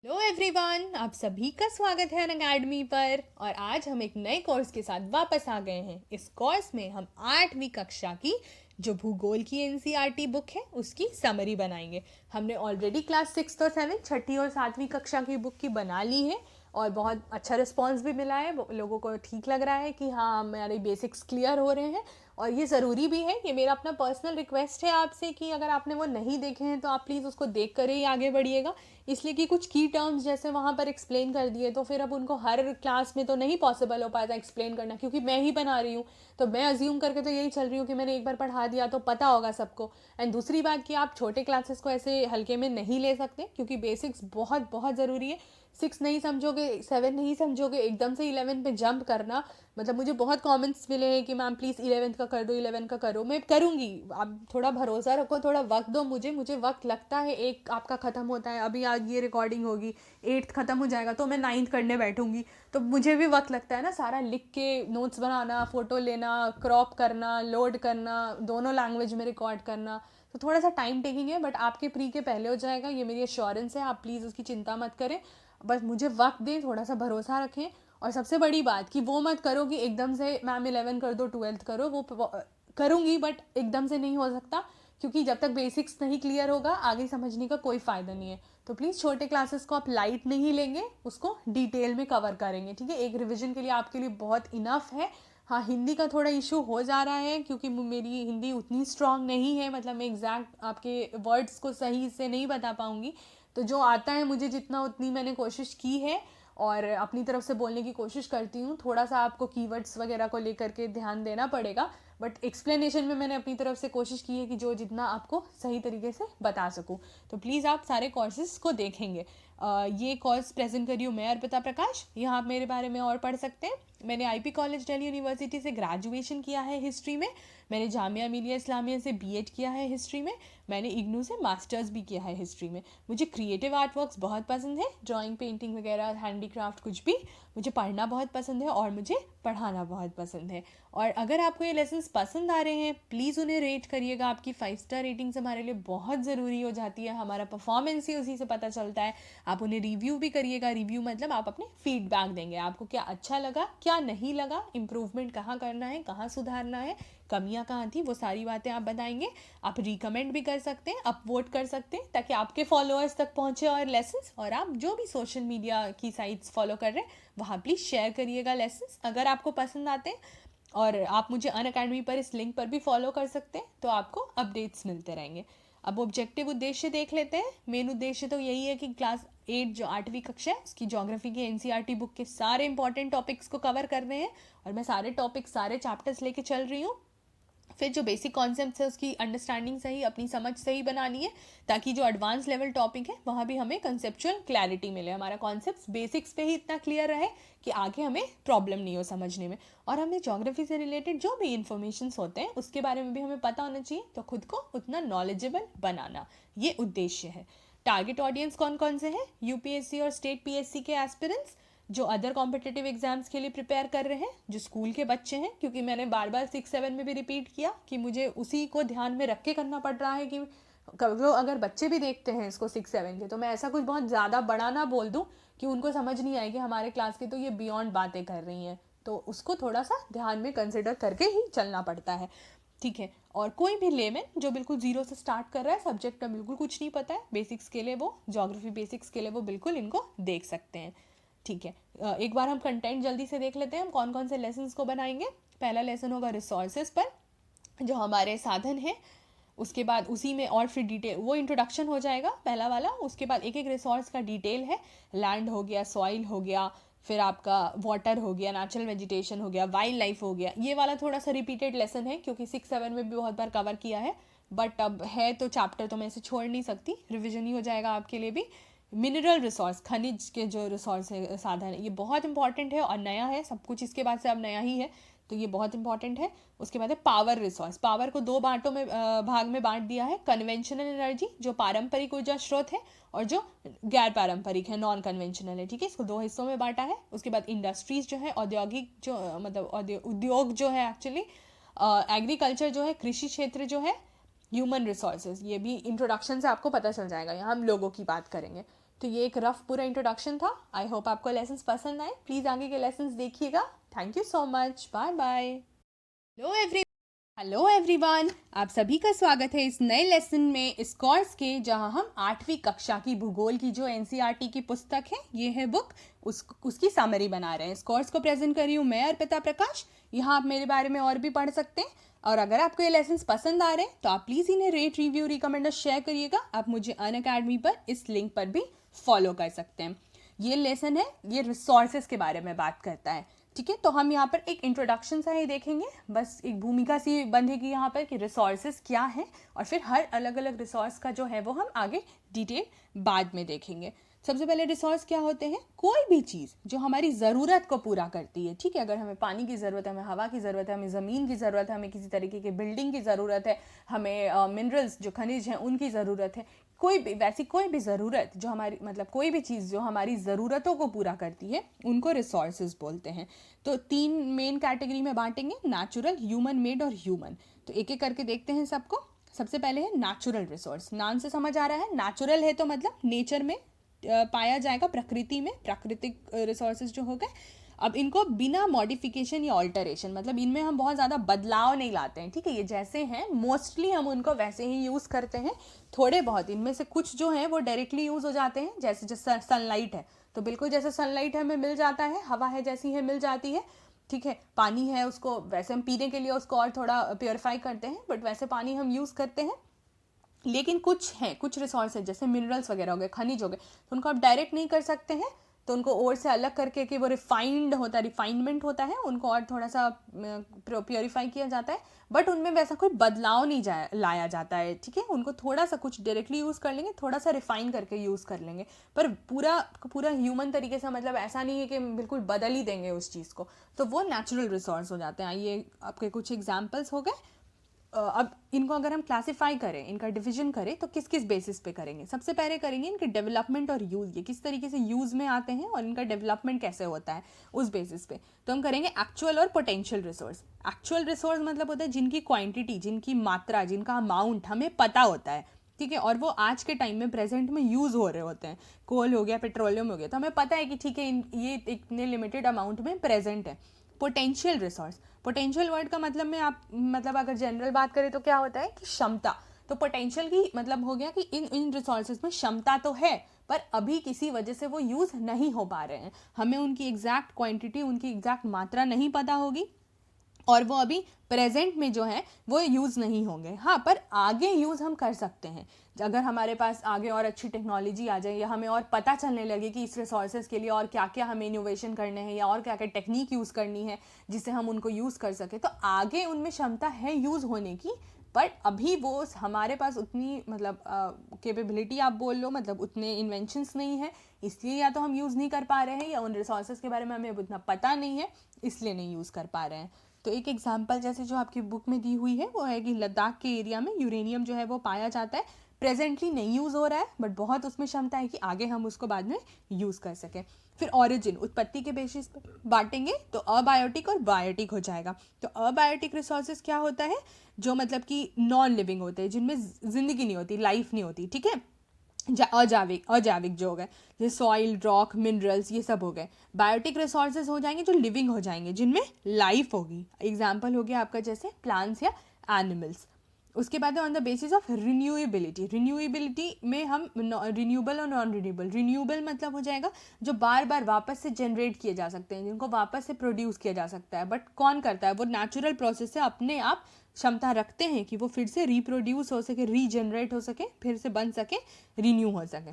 Hello everyone, आप सभी का स्वागत है अनअकैडमी पर। और आज हम एक नए कोर्स के साथ वापस आ गए हैं। इस कोर्स में हम 8वीं कक्षा की जो भूगोल की एनसीईआरटी बुक है उसकी समरी बनाएंगे। हमने ऑलरेडी क्लास 6 और 7 छठी और 7वीं कक्षा की बुक की बना ली है और बहुत अच्छा रिस्पांस भी मिला है। लोगों को ठीक लग रहा है कि हाँ, हमारे बेसिक्स क्लियर हो रहे हैं। और ये ज़रूरी भी है, ये मेरा अपना पर्सनल रिक्वेस्ट है आपसे कि अगर आपने वो नहीं देखे हैं तो आप प्लीज़ उसको देख कर ही आगे बढ़िएगा। इसलिए कि कुछ की टर्म्स जैसे वहाँ पर एक्सप्लेन कर दिए तो फिर अब उनको हर क्लास में तो नहीं पॉसिबल हो पाता एक्सप्लेन करना, क्योंकि मैं ही बना रही हूँ। तो मैं अज्यूम करके तो यही चल रही हूँ कि मैंने एक बार पढ़ा दिया तो पता होगा सबको। एंड दूसरी बात कि आप छोटे क्लासेस को ऐसे हल्के में नहीं ले सकते, क्योंकि बेसिक्स बहुत बहुत ज़रूरी है। 6 नहीं समझोगे, 7 नहीं समझोगे, एकदम से 11 पे जंप करना, मतलब मुझे बहुत कमेंट्स मिले हैं कि मैम प्लीज़ 11th का कर दो, 11 का करो। मैं करूँगी, आप थोड़ा भरोसा रखो, थोड़ा वक्त दो मुझे वक्त लगता है। एक आपका ख़त्म होता है, अभी आज ये रिकॉर्डिंग होगी, 8th ख़त्म हो जाएगा तो मैं 9th करने बैठूंगी, तो मुझे भी वक्त लगता है ना, सारा लिख के नोट्स बनाना, फ़ोटो लेना, क्रॉप करना, लोड करना, दोनों लैंग्वेज में रिकॉर्ड करना, तो थोड़ा सा टाइम टेकिंग है। बट आपके प्री के पहले हो जाएगा, ये मेरी एश्योरेंस है। आप प्लीज़ उसकी चिंता मत करें, बस मुझे वक्त दें, थोड़ा सा भरोसा रखें। और सबसे बड़ी बात कि वो मत करो कि एकदम से मैम 11 कर दो, 12th करो। वो करूँगी बट एकदम से नहीं हो सकता, क्योंकि जब तक बेसिक्स नहीं क्लियर होगा आगे समझने का कोई फ़ायदा नहीं है। तो प्लीज़ छोटे क्लासेस को आप लाइट नहीं लेंगे, उसको डिटेल में कवर करेंगे, ठीक है। एक रिविजन के लिए आपके लिए बहुत इनफ है। हाँ, हिंदी का थोड़ा इशू हो जा रहा है क्योंकि मेरी हिंदी उतनी स्ट्रांग नहीं है, मतलब मैं एग्जैक्ट आपके वर्ड्स को सही से नहीं बता पाऊँगी। तो जो आता है मुझे जितना, उतनी मैंने कोशिश की है और अपनी तरफ से बोलने की कोशिश करती हूँ। थोड़ा सा आपको कीवर्ड्स वगैरह को लेकर के ध्यान देना पड़ेगा, बट एक्सप्लेनेशन में मैंने अपनी तरफ से कोशिश की है कि जो जितना आपको सही तरीके से बता सकूँ। तो प्लीज़ आप सारे कोर्सेज को देखेंगे। ये कोर्स प्रेजेंट करी हूँ मैं, अर्पिता प्रकाश। यहाँ आप मेरे बारे में और पढ़ सकते हैं। मैंने आईपी कॉलेज दिल्ली यूनिवर्सिटी से ग्रेजुएशन किया है हिस्ट्री में। मैंने जामिया मिलिया इस्लामिया से बीएड किया है हिस्ट्री में। मैंने इग्नू से मास्टर्स भी किया है हिस्ट्री में। मुझे क्रिएटिव आर्ट वर्क्स बहुत पसंद है, ड्राइंग, पेंटिंग वगैरह, हैंडीक्राफ्ट, कुछ भी। मुझे पढ़ना बहुत पसंद है और मुझे पढ़ाना बहुत पसंद है। और अगर आपको ये लेसन्स पसंद आ रहे हैं, प्लीज़ उन्हें रेट करिएगा। आपकी 5 स्टार रेटिंग्स हमारे लिए बहुत ज़रूरी हो जाती है, हमारा परफॉर्मेंस ही उसी से पता चलता है। आप उन्हें रिव्यू भी करिएगा। रिव्यू मतलब आप अपने फीडबैक देंगे, आपको क्या अच्छा लगा, क्या नहीं लगा, इम्प्रूवमेंट कहाँ करना है, कहाँ सुधारना है, कमियाँ कहाँ थी, वो सारी बातें आप बताएंगे। आप रिकमेंड भी कर सकते हैं, आप वोट कर सकते हैं, ताकि आपके फॉलोअर्स तक पहुँचे और लेसन्स। और आप जो भी सोशल मीडिया की साइट्स फॉलो कर रहे हैं वहाँ प्लीज़ शेयर करिएगा लेसन्स अगर आपको पसंद आते हैं। और आप मुझे अनअकैडमी पर इस लिंक पर भी फॉलो कर सकते हैं, तो आपको अपडेट्स मिलते रहेंगे। अब ऑब्जेक्टिव उद्देश्य देख लेते हैं। मेन उद्देश्य तो यही है कि क्लास 8 जो 8वीं कक्षा है उसकी ज्योग्राफी की एनसीईआरटी बुक के सारे इंपॉर्टेंट टॉपिक्स को कवर कर रहे हैं। और मैं सारे टॉपिक्स, सारे चैप्टर्स लेके चल रही हूँ। फिर जो बेसिक कॉन्सेप्ट्स है उसकी अंडरस्टैंडिंग सही, अपनी समझ सही बनानी है, ताकि जो एडवांस लेवल टॉपिक है वहाँ भी हमें कंसेप्चुअल क्लैरिटी मिले, हमारा कॉन्सेप्ट बेसिक्स पे ही इतना क्लियर रहे कि आगे हमें प्रॉब्लम नहीं हो समझने में। और हमें ज्योग्राफी से रिलेटेड जो भी इन्फॉर्मेशन होते हैं उसके बारे में भी हमें पता होना चाहिए, तो खुद को उतना नॉलेजेबल बनाना, ये उद्देश्य है। टारगेट ऑडियंस कौन कौन से हैं? यूपीएससी और स्टेट पीएससी के एस्पिरेंट्स, जो अदर कॉम्पिटिटिव एग्जाम्स के लिए प्रिपेयर कर रहे हैं, जो स्कूल के बच्चे हैं, क्योंकि मैंने बार बार 6-7 में भी रिपीट किया कि मुझे उसी को ध्यान में रख के करना पड़ रहा है कि वो अगर बच्चे भी देखते हैं इसको 6-7 के, तो मैं ऐसा कुछ बहुत ज़्यादा बड़ा ना बोल दूँ कि उनको समझ नहीं आएगी हमारे क्लास के तो ये बियॉन्ड बातें कर रही हैं। तो उसको थोड़ा सा ध्यान में कंसिडर करके ही चलना पड़ता है, ठीक है। और कोई भी लेमन जो बिल्कुल जीरो से स्टार्ट कर रहा है, सब्जेक्ट का बिल्कुल कुछ नहीं पता है, बेसिक्स के लिए वो, ज्योग्राफी बेसिक्स के लिए वो बिल्कुल इनको देख सकते हैं, ठीक है। एक बार हम कंटेंट जल्दी से देख लेते हैं, हम कौन कौन से लेसन्स को बनाएंगे। पहला लेसन होगा रिसोर्सेज पर, जो हमारे साधन है। उसके बाद उसी में और फिर डिटेल, वो इंट्रोडक्शन हो जाएगा पहला वाला। उसके बाद एक एक रिसोर्स का डिटेल है। लैंड हो गया, सॉइल हो गया, फिर आपका वाटर हो गया, नेचुरल वेजिटेशन हो गया, वाइल्ड लाइफ हो गया। ये वाला थोड़ा सा रिपीटेड लेसन है क्योंकि 6-7 में भी बहुत बार कवर किया है, बट अब है तो चैप्टर तो मैं इसे छोड़ नहीं सकती, रिविजन ही हो जाएगा आपके लिए भी। मिनरल रिसोर्स, खनिज के जो रिसोर्स है, साधन है, ये बहुत इंपॉर्टेंट है और नया है, सब कुछ इसके बाद से अब नया ही है, तो ये बहुत इंपॉर्टेंट है। उसके बाद है पावर रिसोर्स। पावर को 2 भाग में बांट दिया है। कन्वेंशनल एनर्जी, जो पारंपरिक ऊर्जा स्रोत है, और जो गैर पारंपरिक है, नॉन कन्वेंशनल है, ठीक है। इसको 2 हिस्सों में बांटा है। उसके बाद इंडस्ट्रीज जो है, औद्योगिक जो मतलब उद्योग जो है एक्चुअली, एग्रीकल्चर जो है, कृषि क्षेत्र जो है, ह्यूमन रिसोर्सेज, ये भी इंट्रोडक्शन से आपको पता चल जाएगा। यहाँ हम लोगों की बात करेंगे, तो ये एक रफ पूरा इंट्रोडक्शन था। आई होप आपको लेसन्स पसंद आए। प्लीज़ आगे के लेसन्स देखिएगा। Thank you so much. Bye bye. Hello everyone, आप सभी का स्वागत है इस नए लेसन में, इस कोर्स के, जहां हम 8वीं कक्षा की भूगोल की जो एनसीईआरटी की पुस्तक है, ये है बुक, उसकी समरी बना रहे हैं। इस कोर्स को प्रेजेंट कर रही हूँ मैं, अर्पिता प्रकाश। यहाँ आप मेरे बारे में और भी पढ़ सकते हैं। और अगर आपको ये लेसन्स पसंद आ रहे हैं तो आप प्लीज़ इन्हें रेट, रिव्यू, रिकमेंड और शेयर करिएगा। आप मुझे अनअकैडमी पर इस लिंक पर भी फॉलो कर सकते हैं। ये लेसन है, ये रिसोर्सेज के बारे में बात करता है। ठीक है, तो हम यहाँ पर एक इंट्रोडक्शन सा ही देखेंगे, बस एक भूमिका सी बंधेगी यहाँ पर कि रिसोर्सेज क्या है, और फिर हर अलग अलग रिसोर्स का जो है वो हम आगे डिटेल बाद में देखेंगे। सबसे पहले रिसोर्स क्या होते हैं? कोई भी चीज़ जो हमारी ज़रूरत को पूरा करती है। ठीक है, अगर हमें पानी की ज़रूरत है, हमें हवा की ज़रूरत है, हमें ज़मीन की ज़रूरत है, हमें किसी तरीके की बिल्डिंग की ज़रूरत है, हमें मिनरल्स जो खनिज हैं उनकी ज़रूरत है, कोई भी ज़रूरत जो हमारी, मतलब कोई भी चीज़ जो हमारी ज़रूरतों को पूरा करती है, उनको रिसोर्सेज बोलते हैं। तो 3 मेन कैटेगरी में बांटेंगे, नेचुरल, ह्यूमन मेड और ह्यूमन। तो एक एक करके देखते हैं सबको। सबसे पहले है नेचुरल रिसोर्स। नाम से समझ आ रहा है, नेचुरल है तो मतलब नेचर में पाया जाएगा, प्रकृति में, प्राकृतिक रिसोर्सेज जो हो गए। अब इनको बिना मॉडिफिकेशन या ऑल्टरेशन, मतलब इनमें हम बहुत ज़्यादा बदलाव नहीं लाते हैं। ठीक है, ये जैसे हैं मोस्टली हम उनको वैसे ही यूज़ करते हैं। थोड़े बहुत इनमें से कुछ जो हैं वो डायरेक्टली यूज़ हो जाते हैं, जैसे जैसे सनलाइट है तो बिल्कुल जैसे सनलाइट हमें मिल जाता है, हवा है जैसी है मिल जाती है। ठीक है, पानी है, उसको वैसे हम पीने के लिए उसको और थोड़ा प्योरीफाई करते हैं, बट वैसे पानी हम यूज़ करते हैं। लेकिन कुछ हैं, कुछ रिसोर्स है जैसे मिनरल्स वगैरह हो गए, खनिज हो गए, तो उनको आप डायरेक्ट नहीं कर सकते हैं। तो उनको और से अलग करके कि वो रिफाइंड होता है, रिफाइनमेंट होता है, उनको और थोड़ा सा प्योरीफाई किया जाता है, बट उनमें वैसा कोई बदलाव नहीं लाया जाता है। ठीक है, उनको थोड़ा सा कुछ डायरेक्टली यूज़ कर लेंगे, थोड़ा सा रिफाइन करके यूज़ कर लेंगे, पर पूरा पूरा ह्यूमन तरीके से, मतलब ऐसा नहीं है कि बिल्कुल बदल ही देंगे उस चीज़ को। तो वो नेचुरल रिसोर्स हो जाते हैं। ये आपके कुछ एग्जाम्पल्स हो गए। अब इनको अगर हम क्लासिफाई करें, इनका डिवीजन करें, तो किस किस बेसिस पे करेंगे? सबसे पहले करेंगे इनके डेवलपमेंट और यूज़, ये किस तरीके से यूज़ में आते हैं और इनका डेवलपमेंट कैसे होता है, उस बेसिस पे। तो हम करेंगे एक्चुअल और पोटेंशियल रिसोर्स। एक्चुअल रिसोर्स मतलब होता है जिनकी क्वांटिटी, जिनकी मात्रा, जिनका अमाउंट हमें पता होता है। ठीक है, और वो आज के टाइम में प्रेजेंट में यूज़ हो रहे होते हैं। कोल हो गया, पेट्रोलियम हो गया, तो हमें पता है कि ठीक है ये इतने लिमिटेड अमाउंट में प्रेजेंट है। पोटेंशियल रिसोर्स, पोटेंशियल वर्ड का मतलब में आप, मतलब अगर जनरल बात करें तो क्या होता है कि क्षमता। तो पोटेंशियल की मतलब हो गया कि इन रिसोर्सेज में क्षमता तो है, पर अभी किसी वजह से वो यूज़ नहीं हो पा रहे हैं, हमें उनकी एग्जैक्ट क्वांटिटी, उनकी एग्जैक्ट मात्रा नहीं पता होगी, और वो अभी प्रेजेंट में जो है वो यूज़ नहीं होंगे। हाँ, पर आगे यूज़ हम कर सकते हैं। अगर हमारे पास आगे और अच्छी टेक्नोलॉजी आ जाए, या हमें और पता चलने लगे कि इस रिसोर्सेज के लिए और क्या क्या हमें इनोवेशन करने हैं, या और क्या क्या टेक्निक यूज़ करनी है जिससे हम उनको यूज़ कर सके, तो आगे उनमें क्षमता है यूज़ होने की। बट अभी वो हमारे पास उतनी, मतलब कैपेबिलिटी आप बोल लो, मतलब उतने इन्वेंशंस नहीं है, इसलिए या तो हम यूज़ नहीं कर पा रहे हैं, या उन रिसोर्सेज के बारे में हमें उतना पता नहीं है, इसलिए नहीं यूज़ कर पा रहे हैं। तो एक एग्जांपल जैसे जो आपकी बुक में दी हुई है वो है कि लद्दाख के एरिया में यूरेनियम जो है वो पाया जाता है, प्रेजेंटली नहीं यूज़ हो रहा है, बट बहुत उसमें क्षमता है कि आगे हम उसको बाद में यूज़ कर सकें। फिर ऑरिजिन, उत्पत्ति के बेसिस पर बांटेंगे तो अबायोटिक और बायोटिक हो जाएगा। तो अबायोटिक रिसोर्सेज क्या होता है? जो मतलब कि नॉन लिविंग होते हैं, जिनमें जिंदगी नहीं होती, लाइफ नहीं होती। ठीक है, अजैविक जो हो गए, जैसे सॉइल, रॉक, मिनरल्स, ये सब हो गए। बायोटिक रिसोर्सेज हो जाएंगे जो लिविंग हो जाएंगे, जिनमें लाइफ होगी। एग्जाम्पल हो गया आपका जैसे प्लांट्स या एनिमल्स। उसके बाद on the basis of renewability, renewability में हम रिन्यूएबल और नॉन रिन्यूएबल, रिन्यूएबल मतलब हो जाएगा जो बार बार वापस से जनरेट किए जा सकते हैं, जिनको वापस से प्रोड्यूस किया जा सकता है, बट कौन करता है? वो नेचुरल प्रोसेस से अपने आप क्षमता रखते हैं कि वो फिर से रिप्रोड्यूस हो सके, रीजनरेट हो सके, फिर से बन सके, रिन्यू हो सके।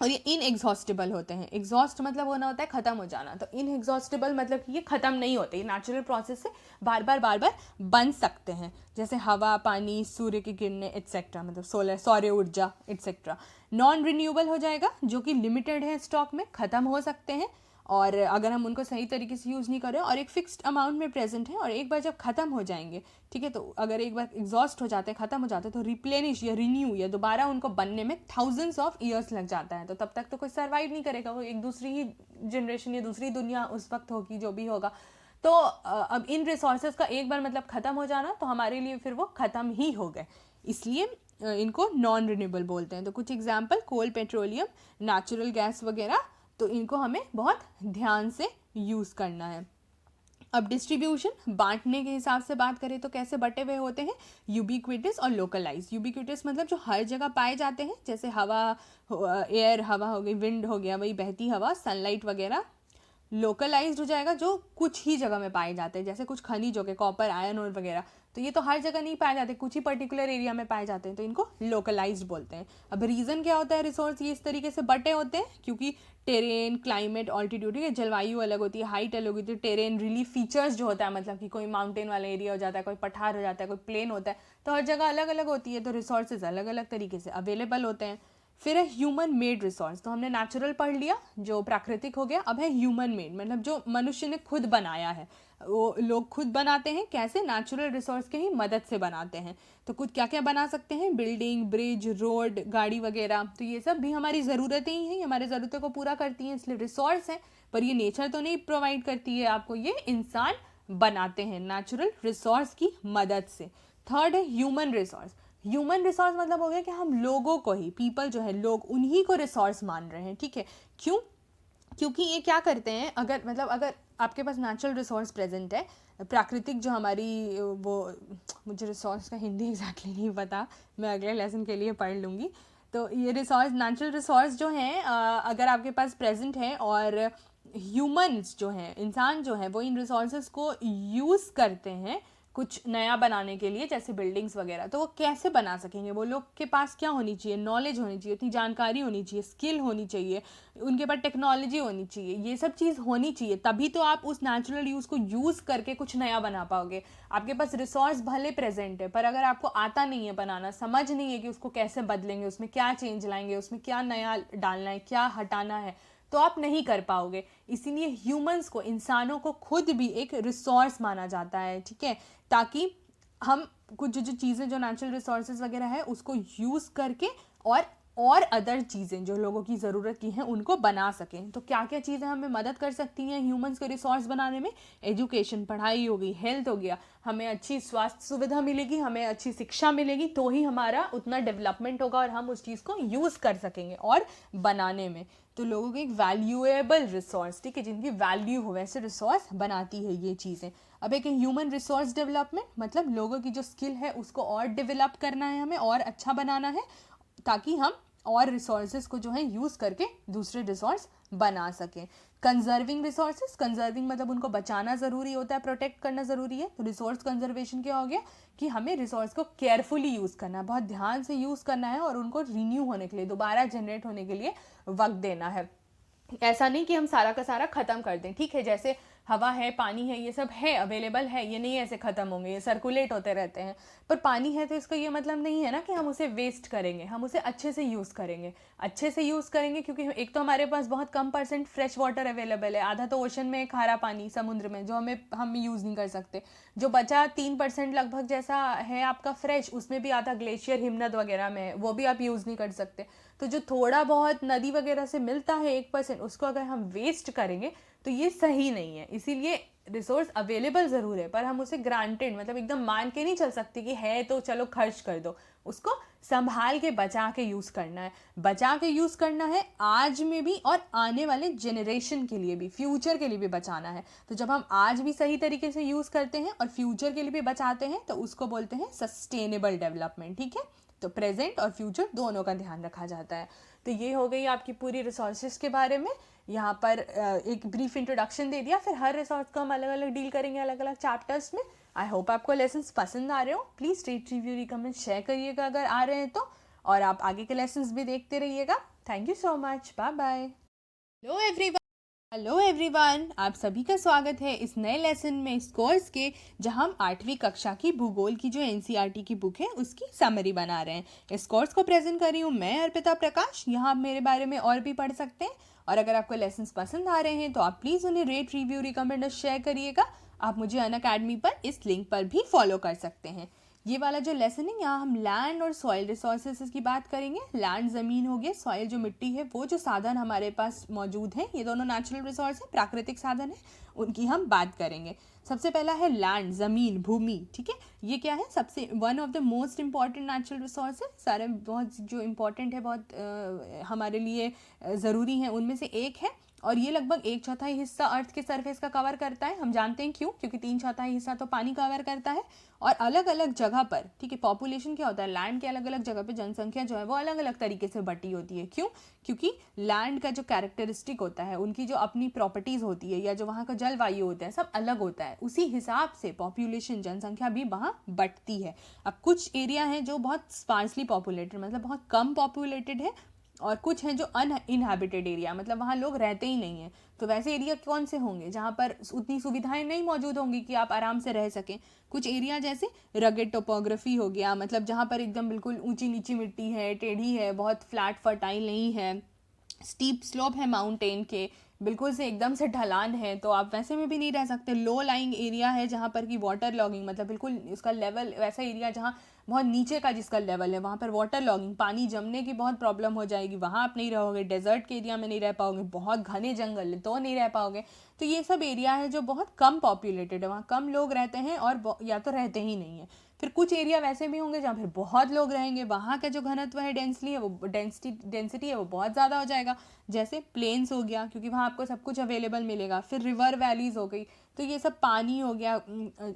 और ये इनएग्जॉस्टेबल होते हैं। एग्जॉस्ट मतलब होना होता है खत्म हो जाना, तो इनएग्जॉस्टेबल मतलब कि ये खत्म नहीं होते, ये नेचुरल प्रोसेस से बार बार बन सकते हैं, जैसे हवा, पानी, सूर्य की किरणें एट्सेट्रा, मतलब सौर ऊर्जा एट्सेट्रा। नॉन रिन्यूएबल हो जाएगा जो कि लिमिटेड है स्टॉक में, खत्म हो सकते हैं, और अगर हम उनको सही तरीके से यूज़ नहीं करें, और एक फिक्स्ड अमाउंट में प्रेजेंट है, और एक बार जब ख़त्म हो जाएंगे, ठीक है, तो अगर एक बार एग्जॉस्ट हो जाते हैं, ख़त्म हो जाते हैं, तो रिप्लेनिश या रिन्यू या दोबारा उनको बनने में थाउजेंड्स ऑफ ईयर्स लग जाता है। तो तब तक तो कोई सर्वाइव नहीं करेगा, वो एक दूसरी ही जनरेशन या दूसरी दुनिया उस वक्त होगी, जो भी होगा। तो अब इन रिसोर्सेज का एक बार मतलब ख़त्म हो जाना, तो हमारे लिए फिर वो ख़त्म ही हो गए। इसलिए इनको नॉन रिन्यूएबल बोलते हैं। तो कुछ एग्जाम्पल, कोल, पेट्रोलियम, नेचुरल गैस वगैरह, तो इनको हमें बहुत ध्यान से यूज़ करना है। अब डिस्ट्रीब्यूशन, बांटने के हिसाब से बात करें तो कैसे बटे हुए होते हैं, यूबिक्विटस और लोकलाइज। यूबिक्विटस मतलब जो हर जगह पाए जाते हैं, जैसे हवा, एयर, हवा हो गई, विंड हो गया, वही बहती हवा, सनलाइट वगैरह। लोकलाइज्ड हो जाएगा जो कुछ ही जगह में पाए जाते हैं, जैसे कुछ खनिज हो गए, कॉपर, आयरन और वगैरह, तो ये तो हर जगह नहीं पाए जाते, कुछ ही पर्टिकुलर एरिया में पाए जाते हैं, तो इनको लोकलाइज्ड बोलते हैं। अब रीज़न क्या होता है रिसोर्स ये इस तरीके से बटे होते हैं, क्योंकि टेरेन, क्लाइमेट, ऑल्टीट्यूड, ठीक है, जलवायु अलग होती है, हाइट अलग होती है, टेरेन, रिलीफ फीचर्स जो होता है, मतलब कि कोई माउंटेन वाला एरिया हो जाता है, कोई पठार हो जाता है, कोई प्लेन होता है, तो हर जगह अलग अलग होती है, तो रिसोर्सेज अलग अलग तरीके से अवेलेबल होते हैं। फिर है ह्यूमन मेड रिसोर्स। तो हमने नेचुरल पढ़ लिया जो प्राकृतिक हो गया, अब है ह्यूमन मेड, मतलब जो मनुष्य ने खुद बनाया है, वो लोग खुद बनाते हैं। कैसे? नेचुरल रिसोर्स के ही मदद से बनाते हैं। तो कुछ क्या क्या बना सकते हैं, बिल्डिंग, ब्रिज, रोड, गाड़ी वगैरह, तो ये सब भी हमारी ज़रूरतें ही हैं, हमारी ज़रूरतों को पूरा करती हैं, इसलिए रिसोर्स हैं। पर ये नेचर तो नहीं प्रोवाइड करती है आपको, ये इंसान बनाते हैं नेचुरल रिसोर्स की मदद से। थर्ड है ह्यूमन रिसोर्स। ह्यूमन रिसोर्स मतलब हो गया कि हम लोगों को ही, पीपल जो है, लोग, उन्हीं को रिसोर्स मान रहे हैं, ठीक है। क्यों? क्योंकि ये क्या करते हैं, अगर आपके पास नेचुरल रिसोर्स प्रेजेंट है, प्राकृतिक जो हमारी वो, मुझे रिसोर्स का हिंदी एग्जैक्टली नहीं पता, मैं अगले लेसन के लिए पढ़ लूँगी। तो ये रिसोर्स, नेचुरल रिसोर्स जो हैं अगर आपके पास प्रेजेंट है, और ह्यूमन्स जो हैं, इंसान जो है, वो इन रिसोर्सेज को यूज़ करते हैं कुछ नया बनाने के लिए, जैसे बिल्डिंग्स वगैरह, तो वो कैसे बना सकेंगे? वो लोग के पास क्या होनी चाहिए, नॉलेज होनी चाहिए, इतनी जानकारी होनी चाहिए, स्किल होनी चाहिए, उनके पास टेक्नोलॉजी होनी चाहिए, ये सब चीज़ होनी चाहिए, तभी तो आप उस नेचुरल यूज़ को यूज़ करके कुछ नया बना पाओगे। आपके पास रिसोर्स भले प्रेजेंट है, पर अगर आपको आता नहीं है बनाना, समझ नहीं है कि उसको कैसे बदलेंगे, उसमें क्या चेंज लाएंगे, उसमें क्या नया डालना है, क्या हटाना है, तो आप नहीं कर पाओगे। इसीलिए ह्यूमंस को, इंसानों को खुद भी एक रिसोर्स माना जाता है, ठीक है, ताकि हम कुछ जो चीज़ें, जो नेचुरल रिसोर्सेज वगैरह है, उसको यूज़ करके और अदर चीज़ें जो लोगों की ज़रूरत की हैं उनको बना सकें। तो क्या क्या चीज़ें हमें मदद कर सकती हैं ह्यूमंस को रिसोर्स बनाने में? एजुकेशन, पढ़ाई हो गई, हेल्थ हो गया, हमें अच्छी स्वास्थ्य सुविधा मिलेगी, हमें अच्छी शिक्षा मिलेगी, तो ही हमारा उतना डेवलपमेंट होगा और हम उस चीज़ को यूज़ कर सकेंगे और बनाने में। तो लोगों की एक वैल्यूएबल रिसोर्स, ठीक है, जिनकी वैल्यू हो, वैसे रिसोर्स बनाती है ये चीज़ें। अब एक ह्यूमन रिसोर्स डेवलपमेंट, मतलब लोगों की जो स्किल है उसको और डेवलप करना है हमें, और अच्छा बनाना है, ताकि हम और रिसोर्सेज को जो है यूज़ करके दूसरे रिसोर्स बना सकें। कंजर्विंग रिसोर्सेज, कंजर्विंग मतलब उनको बचाना ज़रूरी होता है, प्रोटेक्ट करना ज़रूरी है। तो रिसोर्स कंजर्वेशन क्या हो गया कि हमें रिसोर्स को केयरफुली यूज़ करना है, बहुत ध्यान से यूज़ करना है, और उनको रीन्यू होने के लिए, दोबारा जनरेट होने के लिए वक्त देना है। ऐसा नहीं कि हम सारा का सारा ख़त्म कर दें, ठीक है, जैसे हवा है, पानी है, ये सब है, अवेलेबल है, ये नहीं ऐसे ख़त्म होंगे, ये सर्कुलेट होते रहते हैं, पर पानी है तो इसका ये मतलब नहीं है ना कि हम उसे वेस्ट करेंगे, हम उसे अच्छे से यूज़ करेंगे, अच्छे से यूज़ करेंगे, क्योंकि एक तो हमारे पास बहुत कम % फ्रेश वाटर अवेलेबल है, आधा तो ओशन में, खारा पानी समुद्र में, जो हम यूज़ नहीं कर सकते। जो बचा 3% लगभग जैसा है आपका फ्रेश, उसमें भी आधा ग्लेशियर, हिमनद वगैरह में, वो भी आप यूज़ नहीं कर सकते। तो जो थोड़ा बहुत नदी वगैरह से मिलता है 1%, उसको अगर हम वेस्ट करेंगे तो ये सही नहीं है। इसीलिए रिसोर्स अवेलेबल ज़रूर है, पर हम उसे ग्रांटेड, मतलब एकदम मान के नहीं चल सकते कि है तो चलो खर्च कर दो, उसको संभाल के बचा के यूज़ करना है, बचा के यूज़ करना है, आज में भी और आने वाले जनरेशन के लिए भी, फ्यूचर के लिए भी बचाना है। तो जब हम आज भी सही तरीके से यूज़ करते हैं और फ्यूचर के लिए भी बचाते हैं, तो उसको बोलते हैं सस्टेनेबल डेवलपमेंट, ठीक है। तो प्रेजेंट और फ्यूचर दोनों का ध्यान रखा जाता है। तो ये हो गई आपकी पूरी रिसोर्सेज के बारे में। यहाँ पर एक ब्रीफ इंट्रोडक्शन दे दिया, फिर हर रिसोर्स को हम अलग अलग डील करेंगे अलग अलग चैप्टर्स में। आई होप आपको लेसन्स पसंद आ रहे हो। Please rate, review, recommend, share करिएगा अगर आ रहे हैं तो, और आप आगे के लेसन्स भी देखते रहिएगा। Thank you so much, bye bye. Hello everyone, आप सभी का स्वागत है इस नए लेसन में, इस कोर्स के, जहां हम 8वीं कक्षा की भूगोल की जो एनसीईआरटी की बुक है उसकी समरी बना रहे हैं। इस कोर्स को प्रेजेंट कर रही हूँ मैं, अर्पिता प्रकाश। यहाँ आप मेरे बारे में और भी पढ़ सकते हैं, और अगर आपको लेसन्स पसंद आ रहे हैं तो आप प्लीज़ उन्हें रेट, रिव्यू, रिकमेंड और शेयर करिएगा। आप मुझे अनअकैडमी पर इस लिंक पर भी फॉलो कर सकते हैं। ये वाला जो लेसन है यहाँ हम लैंड और सॉइल रिसोर्सेज की बात करेंगे। लैंड ज़मीन हो गया, सॉइल जो मिट्टी है, वो जो साधन हमारे पास मौजूद हैं, ये दोनों नेचुरल रिसोर्स है, प्राकृतिक साधन है, उनकी हम बात करेंगे। सबसे पहला है लैंड, ज़मीन, भूमि। ठीक है, ये क्या है, सबसे one of the most important natural resource है। सारे बहुत जो इम्पॉर्टेंट है, बहुत हमारे लिए ज़रूरी हैं, उनमें से एक है। और ये लगभग 1/4 हिस्सा अर्थ के सरफेस का कवर करता है। हम जानते हैं क्यों, क्योंकि 3/4 हिस्सा तो पानी कवर करता है। और अलग अलग जगह पर, ठीक है, पॉपुलेशन क्या होता है, लैंड के अलग अलग जगह पे जनसंख्या जो है वो अलग अलग तरीके से बटी होती है। क्यों, क्योंकि लैंड का जो कैरेक्टरिस्टिक होता है, उनकी जो अपनी प्रॉपर्टीज़ होती है, या जो वहाँ का जलवायु होता है, सब अलग होता है। उसी हिसाब से पॉपुलेशन, जनसंख्या भी वहाँ बटती है। अब कुछ एरिया हैं जो बहुत स्पार्सली पॉपुलेटेड, मतलब बहुत कम पॉपुलेटेड है, और कुछ हैं जो अनइनहैबिटेड एरिया, मतलब वहाँ लोग रहते ही नहीं हैं। तो वैसे एरिया कौन से होंगे जहाँ पर उतनी सुविधाएं नहीं मौजूद होंगी कि आप आराम से रह सकें। कुछ एरिया जैसे रगेड टोपोग्राफी हो गया, मतलब जहाँ पर एकदम बिल्कुल ऊंची नीची मिट्टी है, टेढ़ी है, बहुत फ्लैट फर्टाइल नहीं है, स्टीप स्लोप है माउंटेन के, बिल्कुल से एकदम से ढलान है, तो आप वैसे में भी नहीं रह सकते। लो लाइंग एरिया है जहाँ पर कि वाटर लॉगिंग, मतलब बिल्कुल इसका लेवल वैसा एरिया जहाँ बहुत नीचे का जिसका लेवल है, वहाँ पर वाटर लॉगिंग, पानी जमने की बहुत प्रॉब्लम हो जाएगी, वहाँ आप नहीं रहोगे। डेजर्ट के एरिया में नहीं रह पाओगे, बहुत घने जंगल है तो नहीं रह पाओगे। तो ये सब एरिया है जो बहुत कम पॉपुलेटेड है, वहाँ कम लोग रहते हैं, और या तो रहते ही नहीं है। फिर कुछ एरिया वैसे भी होंगे जहाँ फिर बहुत लोग रहेंगे, वहाँ का जो घनत्व है, डेंसिटी है, वो डेंसिटी है, वो बहुत ज़्यादा हो जाएगा। जैसे प्लेन्स हो गया, क्योंकि वहाँ आपको सब कुछ अवेलेबल मिलेगा। फिर रिवर वैलीज हो गई, तो ये सब पानी हो गया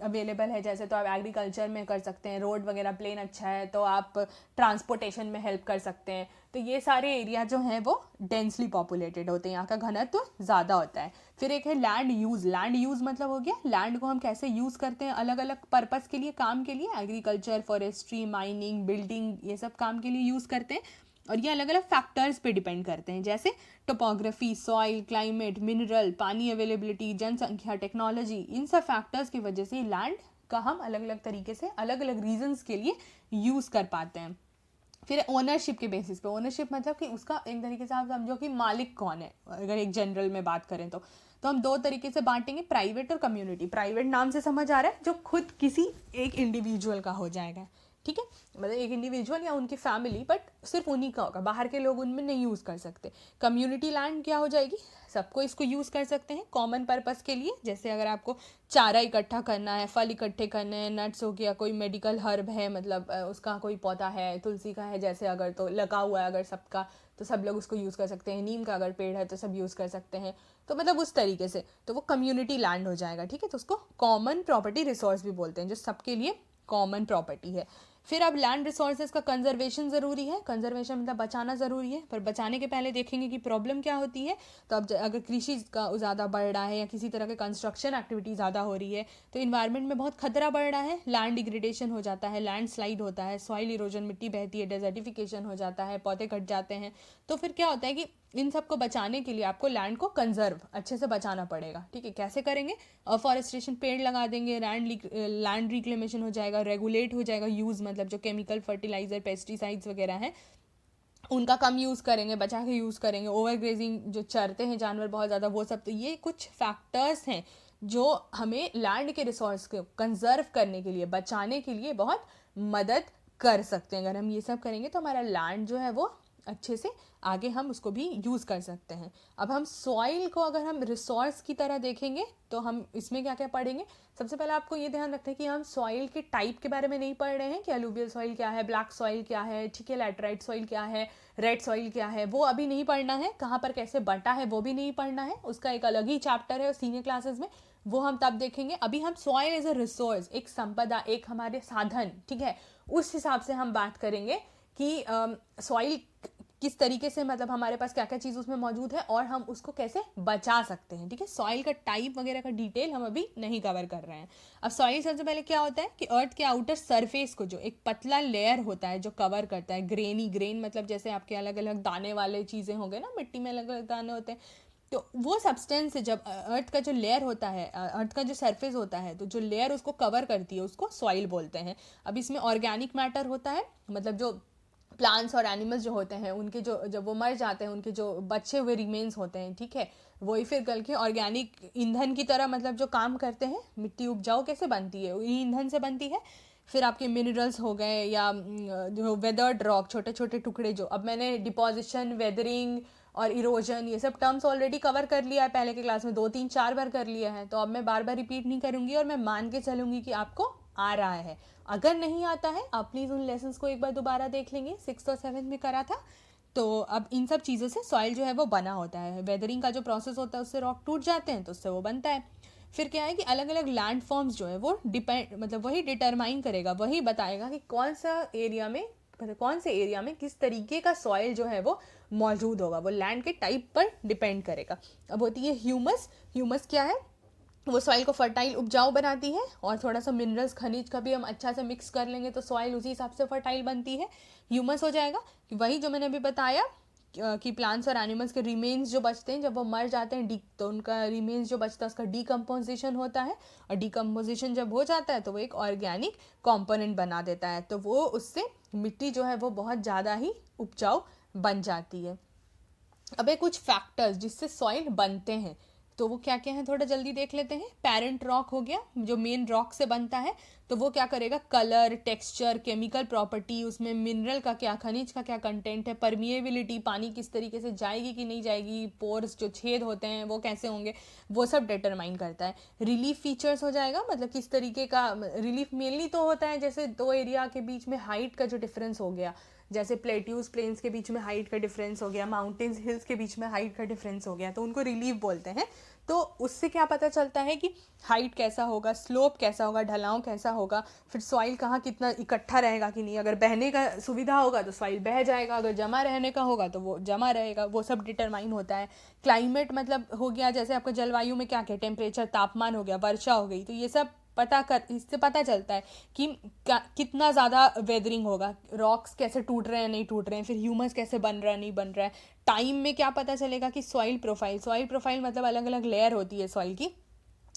अवेलेबल है, जैसे तो आप एग्रीकल्चर में कर सकते हैं। रोड वगैरह प्लेन अच्छा है तो आप ट्रांसपोर्टेशन में हेल्प कर सकते हैं। तो ये सारे एरिया जो हैं वो डेंसली पॉपुलेटेड होते हैं, यहाँ का घनत्व ज़्यादा होता है। फिर एक है लैंड यूज़। लैंड यूज़ मतलब हो गया लैंड को हम कैसे यूज़ करते हैं अलग अलग पर्पज़ के लिए, काम के लिए, एग्रीकल्चर, फॉरेस्ट्री, माइनिंग, बिल्डिंग, ये सब काम के लिए यूज़ करते हैं। और ये अलग अलग फैक्टर्स पे डिपेंड करते हैं, जैसे टोपोग्राफी, सॉइल, क्लाइमेट, मिनरल, पानी अवेलेबिलिटी, जनसंख्या, टेक्नोलॉजी। इन सब फैक्टर्स की वजह से लैंड का हम अलग अलग तरीके से अलग अलग रीजंस के लिए यूज़ कर पाते हैं। फिर ओनरशिप के बेसिस पे, ओनरशिप मतलब कि उसका एक तरीके से आप समझो कि मालिक कौन है, अगर एक जनरल में बात करें तो हम दो तरीके से बांटेंगे, प्राइवेट और कम्युनिटी। प्राइवेट नाम से समझ आ रहा है जो खुद किसी एक इंडिविजुअल का हो जाएगा, ठीक है, मतलब एक इंडिविजुअल या उनकी फैमिली, बट सिर्फ उन्हीं का होगा, बाहर के लोग उनमें नहीं यूज़ कर सकते। कम्युनिटी लैंड क्या हो जाएगी, सबको इसको यूज़ कर सकते हैं कॉमन पर्पस के लिए। जैसे अगर आपको चारा इकट्ठा करना है, फल इकट्ठे करने हैं, नट्स हो गया, कोई मेडिकल हर्ब है, मतलब उसका कोई पौधा है, तुलसी का है जैसे, अगर तो लगा हुआ है अगर सबका, तो सब लोग उसको यूज़ कर सकते हैं। नीम का अगर पेड़ है तो सब यूज़ कर सकते हैं। तो मतलब उस तरीके से तो वो कम्युनिटी लैंड हो जाएगा, ठीक है। तो उसको कॉमन प्रॉपर्टी रिसोर्स भी बोलते हैं, जो सबके लिए कॉमन प्रॉपर्टी है। फिर अब लैंड रिसोर्सेज का कंजर्वेशन ज़रूरी है। कंजर्वेशन मतलब बचाना ज़रूरी है, पर बचाने के पहले देखेंगे कि प्रॉब्लम क्या होती है। तो अब अगर कृषि का ज़्यादा बढ़ रहा है या किसी तरह के कंस्ट्रक्शन एक्टिविटी ज़्यादा हो रही है तो इन्वायरमेंट में बहुत खतरा बढ़ रहा है। लैंड डिग्रेडेशन हो जाता है, लैंड स्लाइड होता है, सॉइल इरोजन, मिट्टी बहती है, डेजर्टिफिकेशन हो जाता है, पौधे कट जाते हैं। तो फिर क्या होता है कि इन सब को बचाने के लिए आपको लैंड को कंजर्व अच्छे से बचाना पड़ेगा, ठीक है। कैसे करेंगे, फॉरेस्टेशन, पेड़ लगा देंगे, लैंड रिक्लेमेशन हो जाएगा, रेगुलेट हो जाएगा यूज़, मतलब जो केमिकल फर्टिलाइजर, पेस्टिसाइड्स वगैरह हैं उनका कम यूज़ करेंगे, बचा के यूज़ करेंगे। ओवर ग्रेजिंग, जो चरते हैं जानवर बहुत ज़्यादा, वो सब। तो ये कुछ फैक्टर्स हैं जो हमें लैंड के रिसोर्स को कंजर्व करने के लिए, बचाने के लिए बहुत मदद कर सकते हैं। अगर हम ये सब करेंगे तो हमारा लैंड जो है वो अच्छे से आगे हम उसको भी यूज़ कर सकते हैं। अब हम सॉइल को अगर हम रिसोर्स की तरह देखेंगे तो हम इसमें क्या क्या पढ़ेंगे। सबसे पहले आपको ये ध्यान रखते हैं कि हम सॉइल के टाइप के बारे में नहीं पढ़ रहे हैं कि अलूवियल सॉइल क्या है, ब्लैक सॉइल क्या है, ठीक है, लैटराइट सॉइल क्या है, रेड सॉइल क्या है, वो अभी नहीं पढ़ना है। कहाँ पर कैसे बटा है वो भी नहीं पढ़ना है, उसका एक अलग ही चैप्टर है सीनियर क्लासेस में, वो हम तब देखेंगे। अभी हम सॉइल एज अ रिसोर्स, एक संपदा, एक हमारे साधन, ठीक है, उस हिसाब से हम बात करेंगे कि सॉइल किस तरीके से, मतलब हमारे पास क्या क्या चीज़ उसमें मौजूद है और हम उसको कैसे बचा सकते हैं, ठीक है। सॉइल का टाइप वगैरह का डिटेल हम अभी नहीं कवर कर रहे हैं। अब सॉइल सबसे पहले क्या होता है कि अर्थ के आउटर सरफेस को जो एक पतला लेयर होता है जो कवर करता है, ग्रेनी, ग्रेन मतलब जैसे आपके अलग अलग दाने वाले चीज़ें होंगे ना, मिट्टी में अलग अलग दाने होते हैं, तो वो सब्सटेंस है, जब अर्थ का जो लेयर होता है, अर्थ का जो सरफेस होता है, तो जो लेयर उसको कवर करती है उसको सॉइल बोलते हैं। अब इसमें ऑर्गेनिक मैटर होता है, मतलब जो प्लांट्स और एनिमल्स जो होते हैं उनके जो, जब वो मर जाते हैं, उनके जो बचे हुए रिमेन्स होते हैं, ठीक है, वही फिर कल के ऑर्गेनिक ईंधन की तरह, मतलब जो काम करते हैं। मिट्टी उपजाऊ कैसे बनती है, ईंधन से बनती है। फिर आपके मिनरल्स हो गए, या जो वेदर्ड रॉक, छोटे छोटे टुकड़े जो, अब मैंने डिपोजिशन, वेदरिंग और इरोजन ये सब टर्म्स ऑलरेडी कवर कर लिया है पहले के क्लास में, 2 3 4 बार कर लिया है, तो अब मैं बार बार रिपीट नहीं करूँगी और मैं मान के चलूँगी कि आपको आ रहा है। अगर नहीं आता है आप प्लीज़ उन लेसन्स को एक बार दोबारा देख लेंगे, 6th और 7th में करा था। तो अब इन सब चीज़ों से सॉइल जो है वो बना होता है, वेदरिंग का जो प्रोसेस होता है उससे रॉक टूट जाते हैं तो उससे वो बनता है। फिर क्या है कि अलग अलग लैंड फॉर्म्स जो है वो डिपेंड, मतलब वही डिटरमाइन करेगा, वही बताएगा कि कौन सा एरिया में, मतलब कौन से एरिया में किस तरीके का सॉइल जो है वो मौजूद होगा, वो लैंड के टाइप पर डिपेंड करेगा। अब होती है ह्यूमस। ह्यूमस क्या है, वो सॉइल को फर्टाइल, उपजाऊ बनाती है, और थोड़ा सा मिनरल्स, खनिज का भी हम अच्छा से मिक्स कर लेंगे तो सॉइल उसी हिसाब से फर्टाइल बनती है। ह्यूमस हो जाएगा कि वही जो मैंने अभी बताया कि प्लांट्स और एनिमल्स के रिमेन्स जो बचते हैं जब वो मर जाते हैं, तो उनका रिमेन्स जो बचता है उसका डीकम्पोजिशन होता है, और डीकम्पोजिशन जब हो जाता है तो वो एक ऑर्गेनिक कॉम्पोनेंट बना देता है, तो वो उससे मिट्टी जो है वो बहुत ज़्यादा ही उपजाऊ बन जाती है। अब कुछ फैक्टर्स जिससे सॉइल बनते हैं, तो वो क्या क्या है थोड़ा जल्दी देख लेते हैं। पेरेंट रॉक हो गया, जो मेन रॉक से बनता है, तो वो क्या करेगा, कलर, टेक्सचर, केमिकल प्रॉपर्टी, उसमें मिनरल का क्या, खनिज का क्या कंटेंट है, परमिएबिलिटी, पानी किस तरीके से जाएगी कि नहीं जाएगी, पोर्स जो छेद होते हैं वो कैसे होंगे, वो सब डिटरमाइन करता है। रिलीफ फीचर्स हो जाएगा, मतलब किस तरीके का रिलीफ मेनली तो होता है, जैसे दो एरिया के बीच में हाइट का जो डिफरेंस हो गया, जैसे प्लेट्यूज प्लेन्स के बीच में हाइट का डिफरेंस हो गया, माउंटेन्स हिल्स के बीच में हाइट का डिफरेंस हो गया, तो उनको रिलीफ बोलते हैं। तो उससे क्या पता चलता है कि हाइट कैसा होगा, स्लोप कैसा होगा, ढलाव कैसा होगा, फिर सॉइल कहाँ कितना इकट्ठा रहेगा कि नहीं, अगर बहने का सुविधा होगा तो सॉइल बह जाएगा, अगर जमा रहने का होगा तो वो जमा रहेगा, वो सब डिटरमाइन होता है। क्लाइमेट मतलब हो गया, जैसे आपका जलवायु में क्या क्या टेम्परेचर, तापमान हो गया, वर्षा हो गई, तो ये सब इससे पता चलता है कि कितना ज़्यादा वेदरिंग होगा, रॉक्स कैसे टूट रहे हैं नहीं टूट रहे हैं, फिर ह्यूमस कैसे बन रहा है नहीं बन रहा है। टाइम में क्या पता चलेगा कि सॉइल प्रोफाइल मतलब अलग अलग लेयर होती है सॉइल की,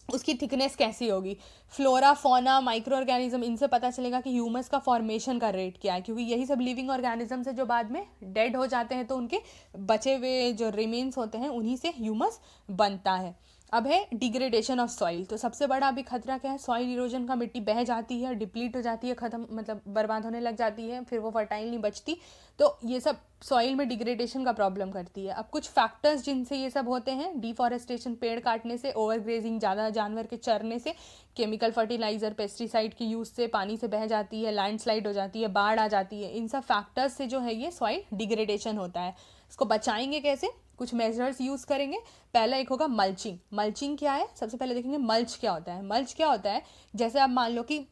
उसकी थिकनेस कैसी होगी। फ्लोरा, फोना, माइक्रो ऑर्गेनिज्म, इनसे पता चलेगा कि ह्यूमस का फॉर्मेशन का रेट क्या है, क्योंकि यही सब लिविंग ऑर्गेनिज्म है जो बाद में डेड हो जाते हैं, तो उनके बचे हुए जो रिमेन्स होते हैं उन्हीं से ह्यूमस बनता है। अब है डिग्रेडेशन ऑफ सॉइल, तो सबसे बड़ा अभी खतरा क्या है, सॉइल इरोजन का, मिट्टी बह जाती है, डिप्लीट हो जाती है, खत्म मतलब बर्बाद होने लग जाती है, फिर वो फर्टाइल नहीं बचती, तो ये सब सॉइल में डिग्रेडेशन का प्रॉब्लम करती है। अब कुछ फैक्टर्स जिनसे ये सब होते हैं, डिफॉरेस्टेशन, पेड़ काटने से, ओवरग्रेजिंग, ज़्यादा जानवर के चरने से, केमिकल फर्टिलाइजर, पेस्टिसाइड के यूज़ से पानी से बह जाती है, लैंडस्लाइड हो जाती है, बाढ़ आ जाती है, इन सब फैक्टर्स से जो है ये सॉइल डिग्रेडेशन होता है। इसको बचाएंगे कैसे, कुछ मेजर्स यूज़ करेंगे। पहला एक होगा मल्चिंग। मल्चिंग क्या है, सबसे पहले देखेंगे मल्च क्या होता है। मल्च क्या होता है, जैसे आप मान लो कि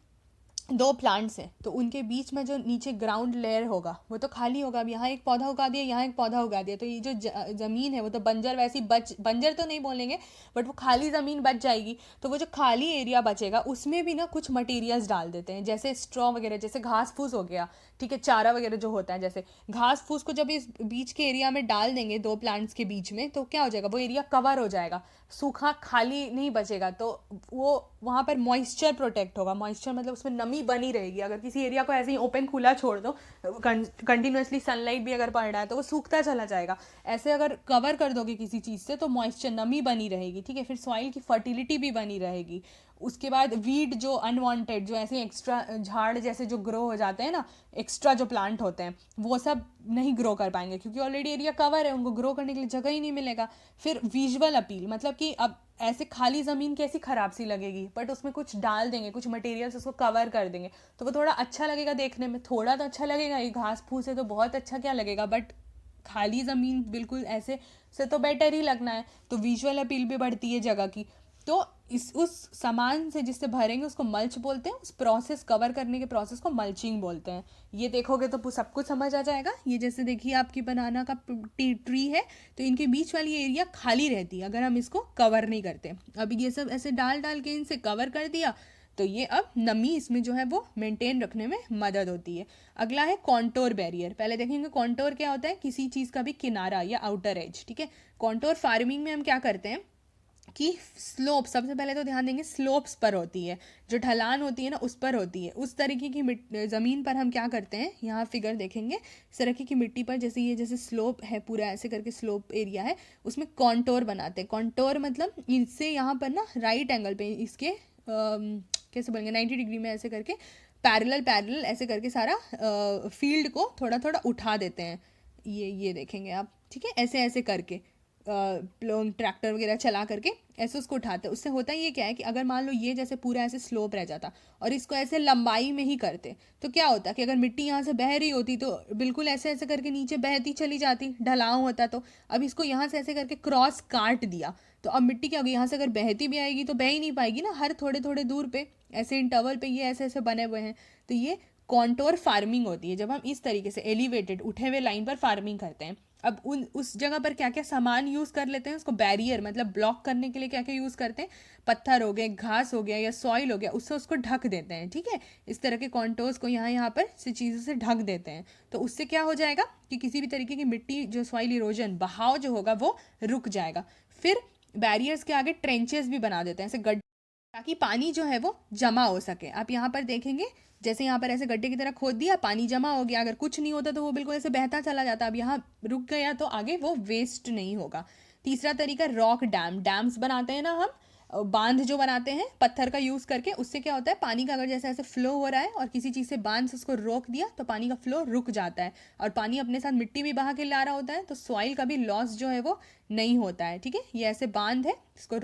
दो प्लांट्स हैं, तो उनके बीच में जो नीचे ग्राउंड लेयर होगा वो तो खाली होगा, अब यहाँ एक पौधा उगा दिया, यहाँ एक पौधा उगा दिया, तो ये जो ज़मीन है वो तो बंजर, वैसी बंजर तो नहीं बोलेंगे, बट वो खाली ज़मीन बच जाएगी। तो वो जो खाली एरिया बचेगा उसमें भी ना कुछ मटेरियल्स डाल देते हैं, जैसे स्ट्रॉ वगैरह, जैसे घास फूस हो गया, ठीक है, चारा वगैरह जो होता है, जैसे घास फूस को जब इस बीच के एरिया में डाल देंगे दो प्लांट्स के बीच में, तो क्या हो जाएगा, वो एरिया कवर हो जाएगा, सूखा खाली नहीं बचेगा, तो वो वहाँ पर मॉइस्चर प्रोटेक्ट होगा। मॉइस्चर मतलब उसमें नमी बनी रहेगी। अगर किसी एरिया को ऐसे ही ओपन खुला छोड़ दो, कंटिन्यूसली सनलाइट भी अगर पड़ रहा है तो वो सूखता चला जाएगा। ऐसे अगर कवर कर दोगे किसी चीज़ से तो मॉइस्चर, नमी बनी रहेगी, ठीक है, फिर सॉइल की फर्टिलिटी भी बनी रहेगी। उसके बाद वीड जो अनवांटेड, जो ऐसे एक्स्ट्रा झाड़ जैसे जो ग्रो हो जाते हैं ना, एक्स्ट्रा जो प्लांट होते हैं, वो सब नहीं ग्रो कर पाएंगे, क्योंकि ऑलरेडी एरिया कवर है, उनको ग्रो करने के लिए जगह ही नहीं मिलेगा। फिर विजुअल अपील, मतलब कि अब ऐसे खाली ज़मीन कैसी ख़राब सी लगेगी, बट उसमें कुछ डाल देंगे, कुछ मटेरियल्स उसको कवर कर देंगे, तो वो थोड़ा अच्छा लगेगा देखने में। थोड़ा तो अच्छा लगेगा, ये घास फूस है तो बहुत अच्छा क्या लगेगा, बट खाली ज़मीन बिल्कुल ऐसे से तो बेटर ही लगना है, तो विजुअल अपील भी बढ़ती है जगह की। तो उस सामान से जिससे भरेंगे उसको मल्च बोलते हैं, उस प्रोसेस, कवर करने के प्रोसेस को मल्चिंग बोलते हैं। ये देखोगे तो सब कुछ समझ आ जाएगा। ये जैसे देखिए आपकी बनाना का ट्री है, तो इनके बीच वाली एरिया खाली रहती है अगर हम इसको कवर नहीं करते। अब ये सब ऐसे डाल डाल के इनसे कवर कर दिया, तो ये अब नमी इसमें जो है वो मेंटेन रखने में मदद होती है। अगला है कॉन्टोर बैरियर। पहले देखेंगे कॉन्टोर क्या होता है, किसी चीज़ का भी किनारा या आउटर एज, ठीक है। कॉन्टोर फार्मिंग में हम क्या करते हैं कि स्लोप, सबसे पहले तो ध्यान देंगे स्लोप्स पर होती है, जो ढलान होती है ना उस पर होती है। उस तरीके की ज़मीन पर हम क्या करते हैं, यहाँ फिगर देखेंगे, इस तरीके की मिट्टी पर, जैसे ये जैसे स्लोप है, पूरा ऐसे करके स्लोप एरिया है, उसमें कॉन्टोर बनाते हैं। कॉन्टोर मतलब इससे यहाँ पर ना राइट एंगल पे इसके कैसे बोलेंगे, 90 डिग्री में ऐसे करके पैरेलल पैरेलल ऐसे करके सारा फील्ड को थोड़ा थोड़ा उठा देते हैं। ये देखेंगे आप, ठीक है, ऐसे ऐसे करके ट्रैक्टर वगैरह चला करके ऐसे उसको उठाते हैं। उससे होता ये क्या है कि अगर मान लो ये जैसे पूरा ऐसे स्लोप रह जाता और इसको ऐसे लंबाई में ही करते तो क्या होता कि अगर मिट्टी यहाँ से बह रही होती तो बिल्कुल ऐसे ऐसे करके नीचे बहती चली जाती, ढलाव होता। तो अब इसको यहाँ से ऐसे करके क्रॉस काट दिया तो अब मिट्टी क्या होगी, यहाँ से अगर बहती भी आएगी तो बह ही नहीं पाएगी ना, हर थोड़े थोड़े दूर पे ऐसे इंटरवल पे ये ऐसे ऐसे बने हुए हैं। तो ये कॉन्टोर फार्मिंग होती है, जब हम इस तरीके से एलिवेटेड उठे हुए लाइन पर फार्मिंग करते हैं। अब उस जगह पर क्या क्या सामान यूज़ कर लेते हैं, उसको बैरियर मतलब ब्लॉक करने के लिए क्या क्या यूज़ करते हैं, पत्थर हो गए, घास हो गया या सॉइल हो गया, उससे उसको ढक देते हैं। ठीक है, इस तरह के कॉन्टोर्स को यहाँ पर से चीज़ों से ढक देते हैं। तो उससे क्या हो जाएगा कि किसी भी तरीके की मिट्टी जो सॉइल इरोजन बहाव जो होगा वो रुक जाएगा। फिर बैरियर्स के आगे ट्रेंचेस भी बना देते हैं ऐसे गड्ढे, ताकि पानी जो है वो जमा हो सके। आप यहाँ पर देखेंगे जैसे यहाँ पर ऐसे गड्ढे की तरह खोद दिया, पानी जमा हो गया, अगर कुछ नहीं होता तो वो बिल्कुल ऐसे बहता चला जाता। अब यहाँ रुक गया तो आगे वो वेस्ट नहीं होगा। तीसरा तरीका रॉक डैम, डैम्स बनाते हैं ना हम, बांध जो बनाते हैं पत्थर का यूज़ करके, उससे क्या होता है पानी का अगर जैसे ऐसे फ्लो हो रहा है और किसी चीज़ से बांध से उसको रोक दिया तो पानी का फ्लो रुक जाता है और पानी अपने साथ मिट्टी भी बहा के ला रहा होता है, तो सॉइल का भी लॉस जो है वो नहीं होता है। ठीक है, ये ऐसे बांध है, इसको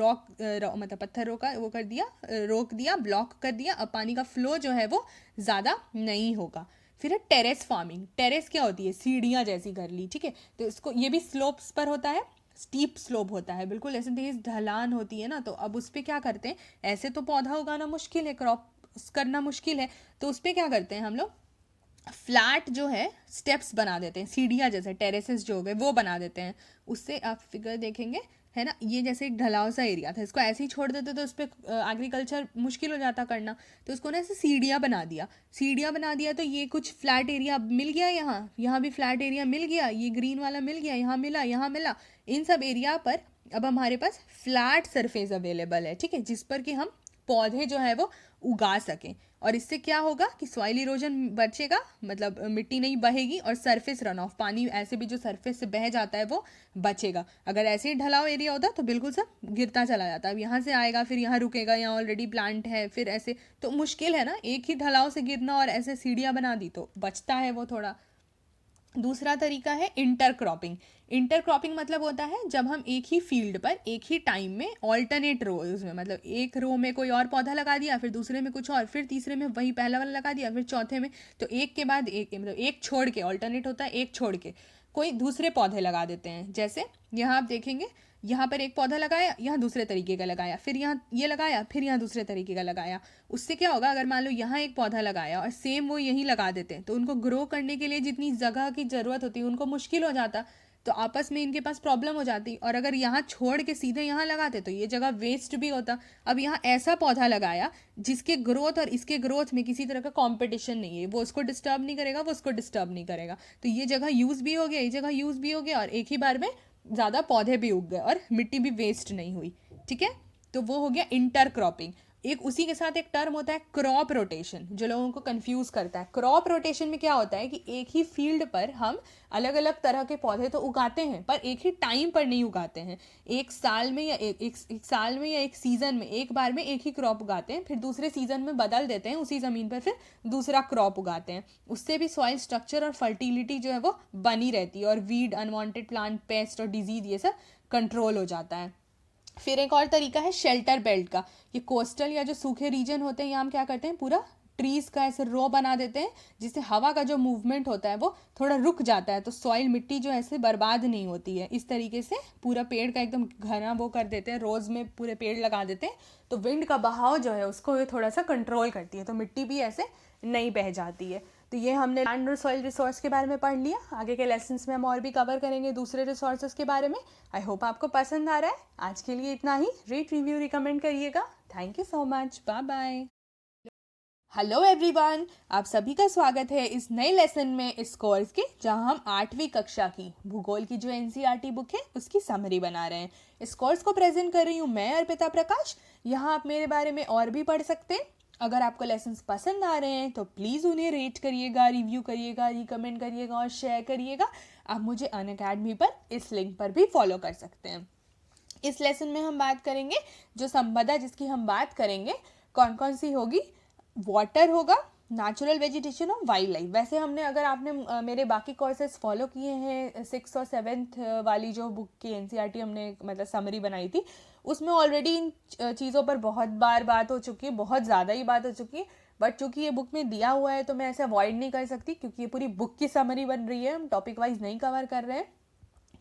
मतलब पत्थर रोका वो कर दिया, रोक दिया, ब्लॉक कर दिया, अब पानी का फ्लो जो है वो ज़्यादा नहीं होगा। फिर है टेरेस फार्मिंग। टेरेस क्या होती है, सीढ़ियाँ जैसी कर ली। ठीक है, तो इसको ये भी स्लोप्स पर होता है, स्टीप स्लोप होता है, बिल्कुल ऐसे तेज ढलान होती है ना। तो अब उस पर क्या करते हैं, ऐसे तो पौधा उगाना मुश्किल है, क्रॉप करना मुश्किल है, तो उस पर क्या करते हैं हम लोग, फ्लैट जो है स्टेप्स बना देते हैं, सीढ़ियाँ जैसे टेरेसेस जो हो गए वो बना देते हैं। उससे आप फिगर देखेंगे है ना, ये जैसे एक ढलाव सा एरिया था, इसको ऐसे ही छोड़ देते तो उस पर एग्रीकल्चर मुश्किल हो जाता करना, तो उसको ना ऐसे सीढ़ियाँ बना दिया। सीढ़ियाँ बना दिया तो ये कुछ फ्लैट एरिया मिल गया, यहाँ भी फ्लैट एरिया मिल गया, ये ग्रीन वाला मिल गया, यहाँ मिला, यहाँ मिला। इन सब एरिया पर अब हमारे पास फ्लैट सरफेस अवेलेबल है। ठीक है, जिस पर कि हम पौधे जो है वो उगा सकें। और इससे क्या होगा कि सॉइल इरोजन बचेगा, मतलब मिट्टी नहीं बहेगी, और सरफेस रन ऑफ, पानी ऐसे भी जो सरफेस से बह जाता है वो बचेगा। अगर ऐसे ही ढलाव एरिया होता तो बिल्कुल सब गिरता चला जाता। अब यहाँ से आएगा फिर यहाँ रुकेगा, यहाँ ऑलरेडी प्लांट है, फिर ऐसे तो मुश्किल है ना, एक ही ढलाव से गिरना, और ऐसे सीढ़ियाँ बना दी तो बचता है वो थोड़ा। दूसरा तरीका है इंटरक्रॉपिंग। इंटरक्रॉपिंग मतलब होता है जब हम एक ही फील्ड पर एक ही टाइम में ऑल्टरनेट रोज में, मतलब एक रो में कोई और पौधा लगा दिया, फिर दूसरे में कुछ और, फिर तीसरे में वही पहला वाला लगा दिया, फिर चौथे में, तो एक के बाद एक, मतलब एक छोड़ के, ऑल्टरनेट होता है एक छोड़ के कोई दूसरे पौधे लगा देते हैं। जैसे यहाँ आप देखेंगे, यहाँ पर एक पौधा लगाया, यहाँ दूसरे तरीके का लगाया, फिर यहाँ ये लगाया, फिर यहाँ दूसरे तरीके का लगाया। उससे क्या होगा, अगर मान लो यहाँ एक पौधा लगाया और सेम वो यहीं लगा देते हैं तो उनको ग्रो करने के लिए जितनी जगह की ज़रूरत होती है उनको मुश्किल हो जाता, तो आपस में इनके पास प्रॉब्लम हो जाती। और अगर यहाँ छोड़ के सीधे यहाँ लगाते तो ये जगह वेस्ट भी होता। अब यहाँ ऐसा पौधा लगाया जिसके ग्रोथ और इसके ग्रोथ में किसी तरह का कंपटीशन नहीं है, वो उसको डिस्टर्ब नहीं करेगा, वो उसको डिस्टर्ब नहीं करेगा, तो ये जगह यूज़ भी हो गया, ये जगह यूज़ भी हो गया, और एक ही बार में ज़्यादा पौधे भी उग गए और मिट्टी भी वेस्ट नहीं हुई। ठीक है, तो वो हो गया इंटरक्रॉपिंग। एक उसी के साथ एक टर्म होता है क्रॉप रोटेशन, जो लोगों को कंफ्यूज करता है। क्रॉप रोटेशन में क्या होता है कि एक ही फील्ड पर हम अलग अलग तरह के पौधे तो उगाते हैं पर एक ही टाइम पर नहीं उगाते हैं। एक साल में या एक साल में या एक सीजन में एक बार में एक ही क्रॉप उगाते हैं, फिर दूसरे सीजन में बदल देते हैं, उसी ज़मीन पर फिर दूसरा क्रॉप उगाते हैं। उससे भी सॉइल स्ट्रक्चर और फर्टिलिटी जो है वो बनी रहती है, और वीड, अनवांटेड प्लांट, पेस्ट और डिजीज ये सब कंट्रोल हो जाता है। फिर एक और तरीका है शेल्टर बेल्ट का। ये कोस्टल या जो सूखे रीजन होते हैं, यहाँ हम क्या करते हैं, पूरा ट्रीज का ऐसे रो बना देते हैं जिससे हवा का जो मूवमेंट होता है वो थोड़ा रुक जाता है, तो सॉइल मिट्टी जो ऐसे बर्बाद नहीं होती है। इस तरीके से पूरा पेड़ का एकदम घना वो कर देते हैं, रोज में पूरे पेड़ लगा देते हैं, तो विंड का बहाव जो है उसको ये थोड़ा सा कंट्रोल करती है, तो मिट्टी भी ऐसे नहीं बह जाती है। तो ये हमने लैंड और सॉइल रिसोर्स के बारे में पढ़ लिया। आगे के लेसन्स में हम और भी कवर करेंगे दूसरे रिसोर्सेज के बारे में। आई होप आपको पसंद आ रहा है। आज के लिए इतना ही। रेट, रिव्यू, रिकमेंड करिएगा। Thank you so much. Bye bye. Hello everyone, आप सभी का स्वागत है इस नए लेसन में इस कोर्स के, जहां हम 8वीं कक्षा की भूगोल की जो एनसीईआरटी बुक है उसकी समरी बना रहे हैं। इस कोर्स को प्रेजेंट कर रही हूँ मैं, अर्पिता प्रकाश। यहाँ आप मेरे बारे में और भी पढ़ सकते हैं। अगर आपको लेसन्स पसंद आ रहे हैं तो प्लीज़ उन्हें रेट करिएगा, रिव्यू करिएगा, रिकमेंड करिएगा और शेयर करिएगा। आप मुझे अनअकैडमी पर इस लिंक पर भी फॉलो कर सकते हैं। इस लेसन में हम बात करेंगे, जो संपदा जिसकी हम बात करेंगे कौन कौन सी होगी, वाटर होगा, natural vegetation of wild life. वैसे हमने, अगर आपने मेरे बाकी कोर्सेज फॉलो किए हैं, 6th और 7th वाली जो बुक की एनसीईआरटी हमने मतलब समरी बनाई थी, उसमें ऑलरेडी इन चीज़ों पर बहुत बार बात हो चुकी है, बहुत ज़्यादा ही बात हो चुकी है। बट चूंकि ये बुक में दिया हुआ है तो मैं ऐसे अवॉइड नहीं कर सकती, क्योंकि ये पूरी बुक की समरी बन रही है, हम टॉपिक वाइज नहीं कवर कर रहे हैं,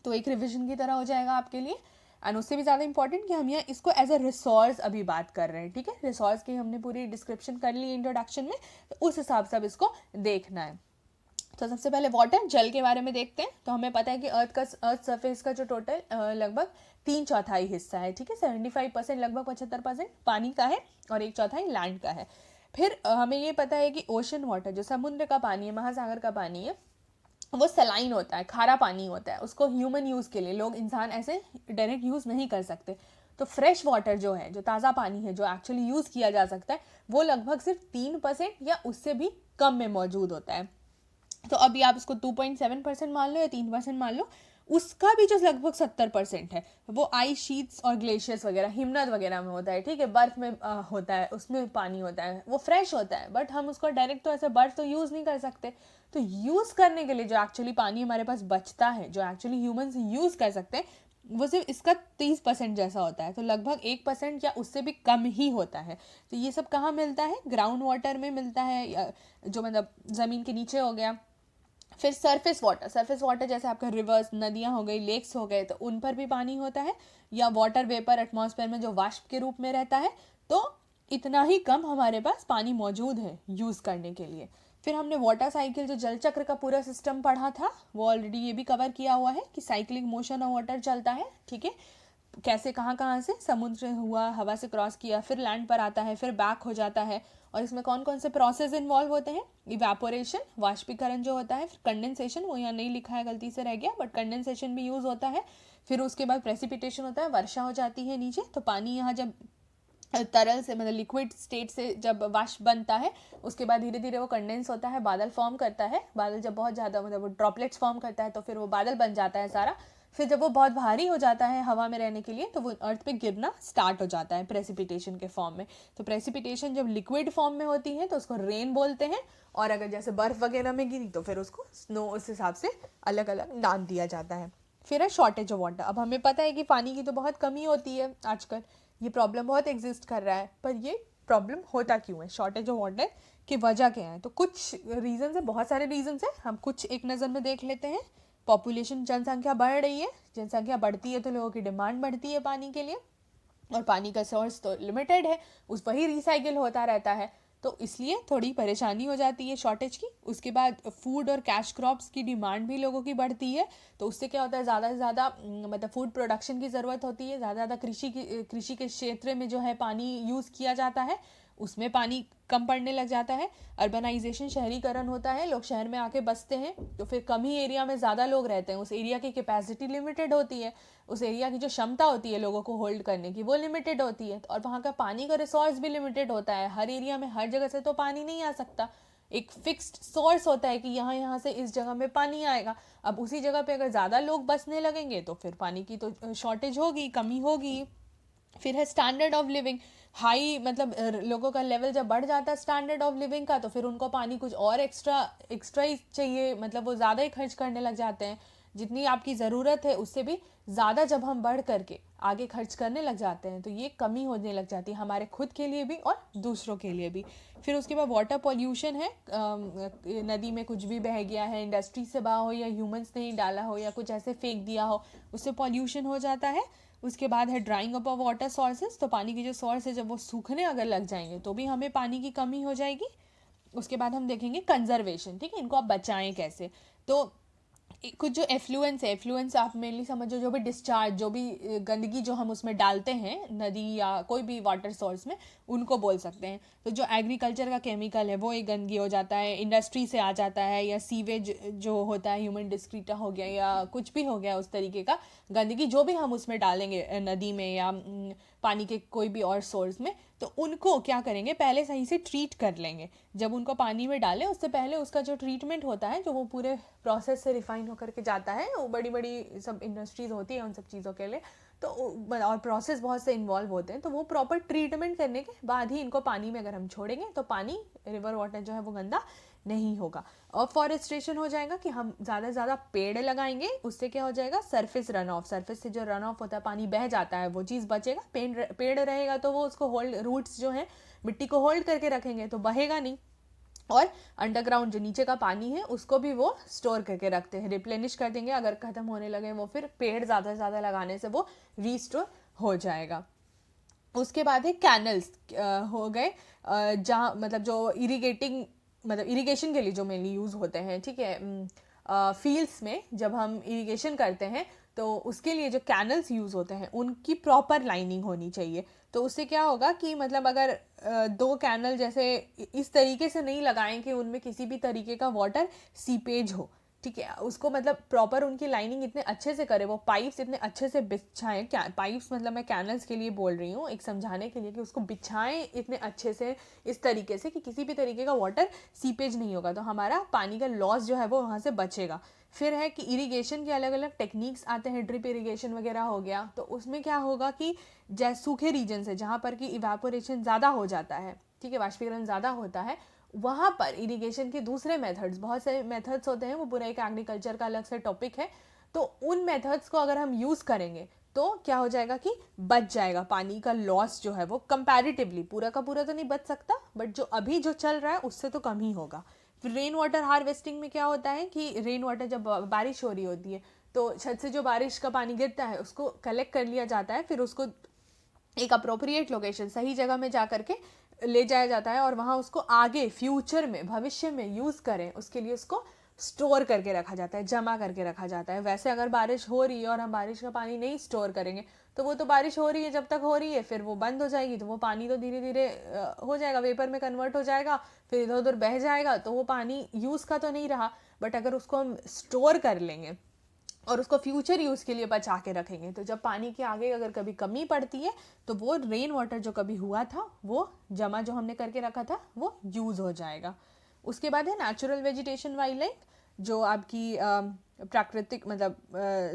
तो एक रिविजन की तरह हो जाएगा आपके लिए। एंड उससे भी ज़्यादा इंपॉर्टेंट कि हम यहाँ इसको एज अ रिसोर्स अभी बात कर रहे हैं, ठीक है। रिसोर्स की हमने पूरी डिस्क्रिप्शन कर ली इंट्रोडक्शन में, तो उस हिसाब से अब इसको देखना है। तो सबसे पहले वाटर, जल के बारे में देखते हैं। तो हमें पता है कि अर्थ सरफेस का जो टोटल लगभग 3/4 हिस्सा है, ठीक है। 75% लगभग 75% पानी का है और 1/4 लैंड का है। फिर हमें ये पता है कि ओशन वाटर, जो समुद्र का पानी है, महासागर का पानी है, वो सलाइन होता है, खारा पानी होता है। उसको ह्यूमन यूज़ के लिए, लोग इंसान ऐसे डायरेक्ट यूज़ नहीं कर सकते। तो फ्रेश वाटर जो है, जो ताज़ा पानी है, जो एक्चुअली यूज़ किया जा सकता है, वो लगभग सिर्फ 3% या उससे भी कम में मौजूद होता है। तो अभी आप इसको 2.7% मान लो या 3% मान लो। उसका भी जो लगभग 70% है वो आइस शीट्स और ग्लेशियर्स वगैरह, हिमनद वगैरह में होता है, ठीक है। बर्फ में होता है, उसमें पानी होता है, वो फ्रेश होता है। बट हम उसको डायरेक्ट तो ऐसे बर्फ तो यूज़ नहीं कर सकते। तो यूज़ करने के लिए जो एक्चुअली पानी हमारे पास बचता है, जो एक्चुअली ह्यूमंस यूज़ कर सकते हैं, वो सिर्फ इसका 30% जैसा होता है। तो लगभग 1% या उससे भी कम ही होता है। तो ये सब कहाँ मिलता है? ग्राउंड वाटर में मिलता है, जो मतलब ज़मीन के नीचे हो गया। फिर सरफेस वाटर जैसे आपका रिवर्स, नदियाँ हो गई, लेक्स हो गए, तो उन पर भी पानी होता है, या वाटर वेपर एटमॉस्फेयर में जो वाष्प के रूप में रहता है। तो इतना ही कम हमारे पास पानी मौजूद है यूज़ करने के लिए। फिर हमने वाटर साइकिल, जो जल चक्र का पूरा सिस्टम पढ़ा था, वो ऑलरेडी ये भी कवर किया हुआ है कि साइक्लिक मोशन ऑफ वाटर चलता है, ठीक है। कैसे, कहाँ से समुद्र से हुआ, हवा से क्रॉस किया, फिर लैंड पर आता है, फिर बैक हो जाता है। और इसमें कौन कौन से प्रोसेस इन्वॉल्व होते हैं? इवेपोरेशन, वाष्पीकरण जो होता है, फिर कंडेंसेशन, वो यहाँ नहीं लिखा है, गलती से रह गया, बट कंडेंसेशन भी यूज़ होता है। फिर उसके बाद प्रेसिपिटेशन होता है, वर्षा हो जाती है नीचे। तो पानी यहाँ जब तरल से, मतलब लिक्विड स्टेट से जब वाष्प बनता है, उसके बाद धीरे धीरे वो कंडेंस होता है, बादल फॉर्म करता है। बादल जब बहुत ज़्यादा, मतलब वो ड्रॉपलेट्स फॉर्म करता है, तो फिर वो बादल बन जाता है सारा। फिर जब वो बहुत भारी हो जाता है हवा में रहने के लिए, तो वो अर्थ पे गिरना स्टार्ट हो जाता है प्रेसिपिटेशन के फॉर्म में। तो प्रेसिपिटेशन जब लिक्विड फॉर्म में होती है तो उसको रेन बोलते हैं, और अगर जैसे बर्फ वगैरह में गिरी तो फिर उसको स्नो, उस हिसाब से अलग अलग नाम दिया जाता है। फिर है शॉर्टेज ऑफ वाटर। अब हमें पता है कि पानी की तो बहुत कमी होती है आजकल, ये प्रॉब्लम बहुत एग्जिस्ट कर रहा है। पर ये प्रॉब्लम होता क्यों है? शॉर्टेज ऑफ वाटर की वजह क्या है? तो कुछ रीजंस है, बहुत सारे रीजंस है, हम कुछ एक नज़र में देख लेते हैं। पॉपुलेशन, जनसंख्या बढ़ रही है, जनसंख्या बढ़ती है तो लोगों की डिमांड बढ़ती है पानी के लिए, और पानी का सोर्स तो लिमिटेड है, उस वही रिसाइकिल होता रहता है, तो इसलिए थोड़ी परेशानी हो जाती है शॉर्टेज की। उसके बाद फूड और कैश क्रॉप्स की डिमांड भी लोगों की बढ़ती है, तो उससे क्या होता है, ज़्यादा से ज़्यादा मतलब फूड प्रोडक्शन की ज़रूरत होती है, ज़्यादा ज़्यादा कृषि के क्षेत्र में जो है पानी यूज़ किया जाता है, उसमें पानी कम पड़ने लग जाता है। अर्बनाइजेशन, शहरीकरण होता है, लोग शहर में आके बसते हैं, तो फिर कम ही एरिया में ज़्यादा लोग रहते हैं, उस एरिया की कैपेसिटी लिमिटेड होती है, उस एरिया की जो क्षमता होती है लोगों को होल्ड करने की, वो लिमिटेड होती है। और वहाँ का पानी का रिसोर्स भी लिमिटेड होता है, हर एरिया में हर जगह से तो पानी नहीं आ सकता। एक फिक्स्ड सोर्स होता है कि यहाँ से इस जगह में पानी आएगा। अब उसी जगह पे अगर ज़्यादा लोग बसने लगेंगे तो फिर पानी की तो शॉर्टेज होगी, कमी होगी। फिर है स्टैंडर्ड ऑफ लिविंग, हाई, मतलब लोगों का लेवल जब बढ़ जाता है स्टैंडर्ड ऑफ लिविंग का, तो फिर उनको पानी कुछ और एक्स्ट्रा ही चाहिए, मतलब वो ज़्यादा ही खर्च करने लग जाते हैं। जितनी आपकी ज़रूरत है उससे भी ज़्यादा जब हम बढ़ करके आगे खर्च करने लग जाते हैं, तो ये कमी होने लग जाती है हमारे खुद के लिए भी और दूसरों के लिए भी। फिर उसके बाद वाटर पॉल्यूशन है, नदी में कुछ भी बह गया है, इंडस्ट्री से बहा हो या ह्यूमंस ने ही डाला हो या कुछ ऐसे फेंक दिया हो, उससे पॉल्यूशन हो जाता है। उसके बाद है drawing up of water sources, तो पानी के जो सोर्स है जब वो सूखने अगर लग जाएंगे तो भी हमें पानी की कमी हो जाएगी। उसके बाद हम देखेंगे कंजर्वेशन, ठीक है, इनको आप बचाएं कैसे। तो कुछ जो एफ्लुएंस आप मेनली समझो, जो भी डिस्चार्ज, जो भी गंदगी जो हम उसमें डालते हैं नदी या कोई भी वाटर सोर्स में, उनको बोल सकते हैं। तो जो एग्रीकल्चर का केमिकल है वो एक गंदगी हो जाता है, इंडस्ट्री से आ जाता है, या सीवेज जो होता है, ह्यूमन डिस्क्रीटा हो गया या कुछ भी हो गया उस तरीके का गंदगी, जो भी हम उसमें डालेंगे नदी में या पानी के कोई भी और सोर्स में, तो उनको क्या करेंगे, पहले सही से ट्रीट कर लेंगे। जब उनको पानी में डालें उससे पहले उसका जो ट्रीटमेंट होता है, जो वो पूरे प्रोसेस से रिफाइन होकर के जाता है, वो बड़ी बड़ी सब इंडस्ट्रीज होती है उन सब चीज़ों के लिए, तो और प्रोसेस बहुत से इन्वॉल्व होते हैं, तो वो प्रॉपर ट्रीटमेंट करने के बाद ही इनको पानी में अगर हम छोड़ेंगे तो पानी, रिवर वाटर जो है वो गंदा नहीं होगा। और फॉरेस्ट्रेशन हो जाएगा कि हम ज़्यादा से ज़्यादा पेड़ लगाएंगे, उससे क्या हो जाएगा, सरफेस रन ऑफ, सरफेस से जो रन ऑफ होता है, पानी बह जाता है, वो चीज़ बचेगा। पेड़ रहेगा तो वो उसको होल्ड, रूट्स जो है मिट्टी को होल्ड करके रखेंगे तो बहेगा नहीं। और अंडरग्राउंड जो नीचे का पानी है उसको भी वो स्टोर करके रखते हैं, रिप्लेनिश कर देंगे। अगर खत्म होने लगे वो, फिर पेड़ ज़्यादा से ज़्यादा लगाने से वो रीस्टोर हो जाएगा। उसके बाद है कैनल्स हो गए, जहाँ मतलब जो इरिगेटिंग, मतलब इरिगेशन के लिए जो मेनली यूज़ होते हैं, ठीक है। फील्ड्स में जब हम इरिगेशन करते हैं तो उसके लिए जो कैनल्स यूज़ होते हैं उनकी प्रॉपर लाइनिंग होनी चाहिए। तो उससे क्या होगा कि मतलब अगर दो कैनल जैसे इस तरीके से नहीं लगाएं कि उनमें किसी भी तरीके का वाटर सीपेज हो, ठीक है, उसको मतलब प्रॉपर उनकी लाइनिंग इतने अच्छे से करे, वो पाइप्स इतने अच्छे से बिछाएं, पाइप्स मतलब मैं कैनल्स के लिए बोल रही हूँ एक समझाने के लिए, कि उसको बिछाएं इतने अच्छे से इस तरीके से कि किसी भी तरीके का वाटर सीपेज नहीं होगा, तो हमारा पानी का लॉस जो है वो वहाँ से बचेगा। फिर है कि इरिगेशन के अलग अलग टेक्निक्स आते हैं, ड्रिप इरिगेशन वगैरह हो गया, तो उसमें क्या होगा कि जैसे सूखे रीजन से जहाँ पर कि इवेपोरेशन ज़्यादा हो जाता है, ठीक है, वाष्पीकरण ज़्यादा होता है, वहाँ पर इरिगेशन के दूसरे मेथड्स, बहुत सारे मेथड्स होते हैं, वो पूरा एक एग्रीकल्चर का अलग से टॉपिक है। तो उन मेथड्स को अगर हम यूज़ करेंगे तो क्या हो जाएगा कि बच जाएगा पानी का लॉस जो है वो, कंपैरेटिवली, पूरा का पूरा तो नहीं बच सकता, बट जो अभी जो चल रहा है उससे तो कम ही होगा। फिर रेन वाटर हार्वेस्टिंग में क्या होता है कि रेन वाटर जब बारिश हो रही होती है तो छत से जो बारिश का पानी गिरता है उसको कलेक्ट कर लिया जाता है, फिर उसको एक अप्रोप्रिएट लोकेशन, सही जगह में जा करके ले जाया जाता है, और वहाँ उसको आगे फ्यूचर में, भविष्य में यूज़ करें उसके लिए उसको स्टोर करके रखा जाता है, जमा करके रखा जाता है। वैसे अगर बारिश हो रही है और हम बारिश का पानी नहीं स्टोर करेंगे तो वो तो बारिश हो रही है जब तक हो रही है, फिर वो बंद हो जाएगी तो वो पानी तो धीरे धीरे हो जाएगा, वेपर में कन्वर्ट हो जाएगा, फिर इधर उधर बह जाएगा, तो वो पानी यूज़ का तो नहीं रहा। बट अगर उसको हम स्टोर कर लेंगे और उसको फ्यूचर यूज़ के लिए बचा के रखेंगे, तो जब पानी के आगे अगर कभी कमी पड़ती है तो वो रेन वाटर जो कभी हुआ था, वो जमा जो हमने करके रखा था, वो यूज़ हो जाएगा। उसके बाद है नेचुरल वेजिटेशन वाइल्ड लाइफ, जो आपकी प्राकृतिक मतलब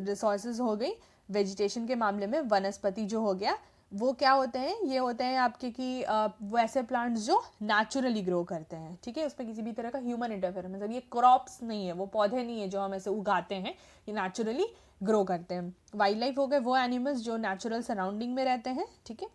रिसोर्सेज हो गई। वेजिटेशन के मामले में वनस्पति जो हो गया, वो क्या होते हैं, ये होते हैं आपके कि वैसे प्लांट्स जो नेचुरली ग्रो करते हैं, ठीक है, उसमें किसी भी तरह का ह्यूमन इंटरफेरेंस, मतलब ये क्रॉप्स नहीं है, वो पौधे नहीं है जो हम ऐसे उगाते हैं, ये नेचुरली ग्रो करते हैं। वाइल्ड लाइफ हो गए वो एनिमल्स जो नेचुरल सराउंडिंग में रहते हैं, ठीक है,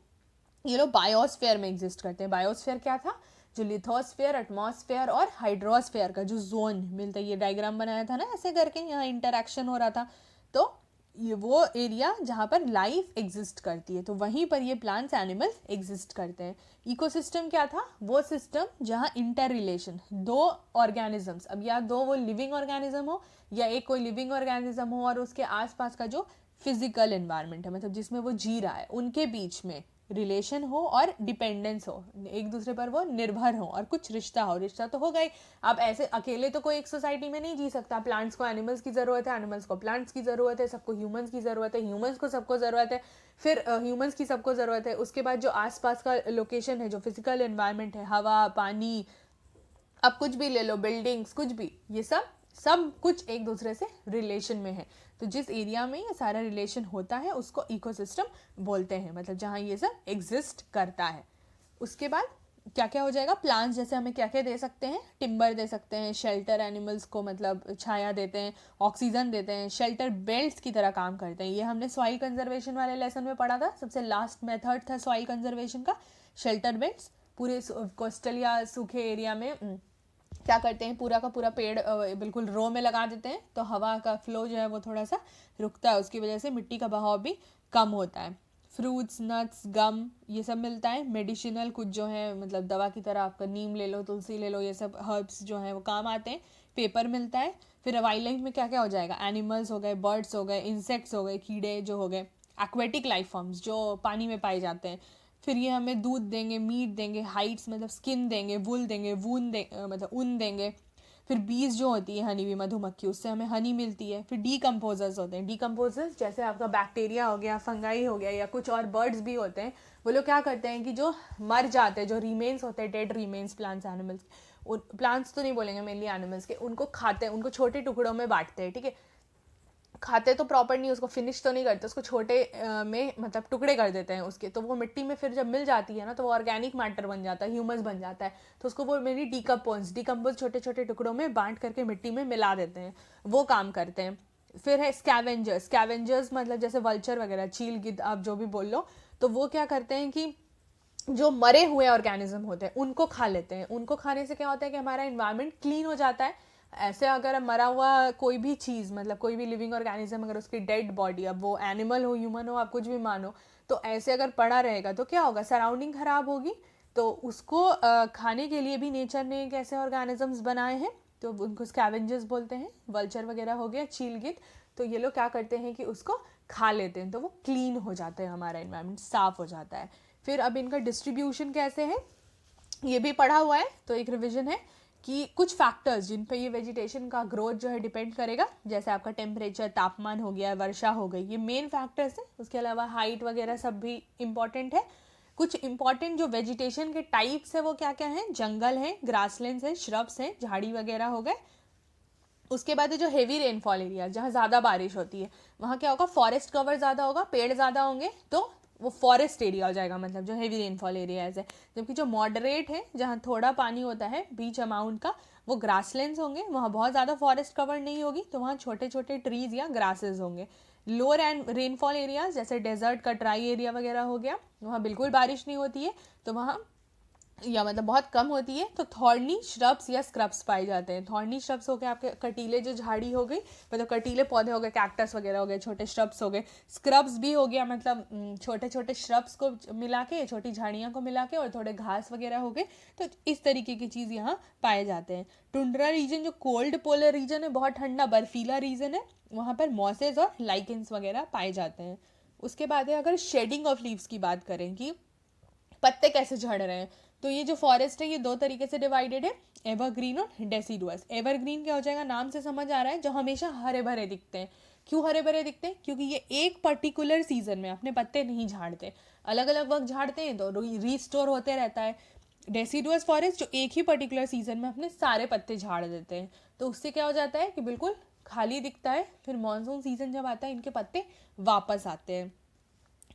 ये लोग बायोस्फेयर में एग्जिस्ट करते हैं। बायोस्फेयर क्या था, जो लिथोस्फेयर, एटमॉस्फेयर और हाइड्रोस्फेयर का जो जोन मिलता है, ये डायग्राम बनाया था ना ऐसे करके, यहाँ इंटरैक्शन हो रहा था, तो ये वो एरिया जहाँ पर लाइफ एग्जिस्ट करती है, तो वहीं पर ये प्लांट्स, एनिमल्स एग्जिस्ट करते हैं। इकोसिस्टम क्या था, वो सिस्टम जहाँ इंटर रिलेशन दो ऑर्गेनिजम्स, अब या दो वो लिविंग ऑर्गेनिज्म हो या एक कोई लिविंग ऑर्गेनिज्म हो और उसके आसपास का जो फिजिकल एनवायरनमेंट है, मतलब जिसमें वो जी रहा है, उनके बीच में रिलेशन हो और डिपेंडेंस हो, एक दूसरे पर वो निर्भर हो और कुछ रिश्ता हो, रिश्ता तो होगा ही। आप ऐसे अकेले तो कोई एक सोसाइटी में नहीं जी सकता, प्लांट्स को एनिमल्स की ज़रूरत है, एनिमल्स को प्लांट्स की ज़रूरत है, सबको ह्यूमंस की ज़रूरत है, ह्यूमंस को सबको ज़रूरत है, फिर ह्यूमंस की सबको ज़रूरत है। उसके बाद जो आसपास का लोकेशन है, जो फिजिकल एनवायरनमेंट है, हवा, पानी, अब कुछ भी ले लो, बिल्डिंग्स, कुछ भी, ये सब कुछ एक दूसरे से रिलेशन में है। तो जिस एरिया में ये सारा रिलेशन होता है उसको इकोसिस्टम बोलते हैं, मतलब जहाँ ये सब एग्जिस्ट करता है। उसके बाद क्या क्या हो जाएगा, प्लांट्स जैसे हमें क्या क्या दे सकते हैं, टिम्बर दे सकते हैं, शेल्टर एनिमल्स को मतलब छाया देते हैं, ऑक्सीजन देते हैं, शेल्टर बेल्ट्स की तरह काम करते हैं। ये हमने सॉइल कंजर्वेशन वाले लेसन में पढ़ा था, सबसे लास्ट मेथड था सॉइल कंजर्वेशन का, शेल्टर बेल्ट्स। पूरे कोस्टल या सूखे एरिया में क्या करते हैं, पूरा का पूरा पेड़ बिल्कुल रो में लगा देते हैं, तो हवा का फ्लो जो है वो थोड़ा सा रुकता है, उसकी वजह से मिट्टी का बहाव भी कम होता है। फ्रूट्स, नट्स, गम, ये सब मिलता है। मेडिसिनल कुछ जो है मतलब दवा की तरह, आपका नीम ले लो, तुलसी ले लो, ये सब हर्ब्स जो हैं वो काम आते हैं। पेपर मिलता है। फिर वाइल्ड लाइफ में क्या क्या हो जाएगा, एनिमल्स हो गए, बर्ड्स हो गए, इंसेक्ट्स हो गए, कीड़े जो हो गए, एक्वेटिक लाइफ फॉर्म्स जो पानी में पाए जाते हैं। फिर ये हमें दूध देंगे, मीट देंगे, हाइट्स मतलब स्किन देंगे, वुल देंगे, मतलब ऊन देंगे। फिर बीज जो होती है हनी बी, मधुमक्खी, उससे हमें हनी मिलती है। फिर डीकम्पोजर्स होते हैं, डीकम्पोजर्स जैसे आपका बैक्टीरिया हो गया, फंगाई हो गया, या कुछ और बर्ड्स भी होते हैं, वो लोग क्या करते हैं कि जो मर जाते हैं, जो रिमेन्स होते हैं, dead remains plants, animals, plants तो नहीं बोलेंगे, मेनली एनिमल्स के, उनको खाते हैं, उनको छोटे टुकड़ों में बांटते हैं, ठीक है, खाते तो प्रॉपर नहीं, उसको फिनिश तो नहीं करते, उसको छोटे में मतलब टुकड़े कर देते हैं उसके, तो वो मिट्टी में फिर जब मिल जाती है ना तो वो ऑर्गेनिक मैटर बन जाता है, ह्यूमस बन जाता है, तो उसको वो मेरी डिकम्पोज छोटे छोटे टुकड़ों में बांट करके मिट्टी में मिला देते हैं, वो काम करते हैं। फिर है स्कैवेंजर्स मतलब जैसे वल्चर वगैरह, चील गिद्ध आप जो भी बोल लो, तो वो क्या करते हैं कि जो मरे हुए ऑर्गेनिज्म होते हैं उनको खा लेते हैं। उनको खाने से क्या होता है कि हमारा इन्वायरमेंट क्लीन हो जाता है। ऐसे अगर मरा हुआ कोई भी चीज़ मतलब कोई भी लिविंग ऑर्गेनिज्म, अगर उसकी डेड बॉडी, अब वो एनिमल हो ह्यूमन हो आप कुछ भी मानो, तो ऐसे अगर पड़ा रहेगा तो क्या होगा, सराउंडिंग खराब होगी। तो उसको खाने के लिए भी नेचर ने एक ऐसे ऑर्गेनिजम्स बनाए हैं, तो उनको स्कैवेंजर्स बोलते हैं। वल्चर वगैरह हो गया, चील गिद्ध, तो ये लोग क्या करते हैं कि उसको खा लेते हैं, तो वो क्लीन हो जाता है, हमारा इन्वायरमेंट साफ हो जाता है। फिर अब इनका डिस्ट्रीब्यूशन कैसे है ये भी पढ़ा हुआ है, तो एक रिविजन है कि कुछ फैक्टर्स जिन पे ये वेजिटेशन का ग्रोथ जो है डिपेंड करेगा, जैसे आपका टेम्परेचर, तापमान हो गया, वर्षा हो गई, ये मेन फैक्टर्स हैं। उसके अलावा हाइट वगैरह सब भी इम्पॉर्टेंट है। कुछ इंपॉर्टेंट जो वेजिटेशन के टाइप्स है वो क्या क्या है, जंगल है, ग्रासलैंड्स है, श्रब्स है, झाड़ी वगैरह हो गए। उसके बाद जो हेवी रेनफॉल एरिया, जहाँ ज़्यादा बारिश होती है, वहाँ क्या होगा, फॉरेस्ट कवर ज़्यादा होगा, पेड़ ज़्यादा होंगे, तो वो फॉरेस्ट एरिया हो जाएगा, मतलब जो हेवी रेनफॉल एरिया है। जबकि जो मॉडरेट है, जहाँ थोड़ा पानी होता है बीच अमाउंट का, वो ग्रासलैंड्स होंगे, वहाँ बहुत ज़्यादा फॉरेस्ट कवर नहीं होगी, तो वहाँ छोटे छोटे ट्रीज या ग्रासेस होंगे। लोअर एंड रेनफॉल एरियाज जैसे डेजर्ट का ड्राई एरिया वगैरह हो गया, वहाँ बिल्कुल बारिश नहीं होती है, तो वहाँ या मतलब बहुत कम होती है, तो थॉर्नी श्रब्स या स्क्रब्स पाए जाते हैं। थॉर्नी श्रब्स हो गए आपके कटीले जो झाड़ी हो गई, मतलब कटीले पौधे हो गए, कैक्टस वगैरह हो गए, छोटे श्रब्स हो गए। स्क्रब्स भी हो गया मतलब छोटे छोटे श्रब्स को मिला के, छोटी झाड़ियाँ को मिला के, और थोड़े घास वगैरह हो गए, तो इस तरीके की चीज़ यहाँ पाए जाते हैं। टुंड्रा रीजन जो कोल्ड पोलर रीजन है, बहुत ठंडा बर्फीला रीजन है, वहाँ पर मॉसेज और लाइकेंस वगैरह पाए जाते हैं। उसके बाद है अगर शेडिंग ऑफ लीव्स की बात करें कि पत्ते कैसे झड़ रहे हैं, तो ये जो फॉरेस्ट है ये दो तरीके से डिवाइडेड है, एवरग्रीन और डेसिडुअस। एवरग्रीन क्या हो जाएगा, नाम से समझ आ रहा है, जो हमेशा हरे भरे दिखते हैं। क्यों हरे भरे दिखते हैं, क्योंकि ये एक पर्टिकुलर सीजन में अपने पत्ते नहीं झाड़ते, अलग अलग वक्त झाड़ते हैं, तो रीस्टोर होते रहता है। डेसिडुअस फॉरेस्ट जो एक ही पर्टिकुलर सीजन में अपने सारे पत्ते झाड़ देते हैं, तो उससे क्या हो जाता है कि बिल्कुल खाली दिखता है। फिर मानसून सीजन जब आता है इनके पत्ते वापस आते हैं।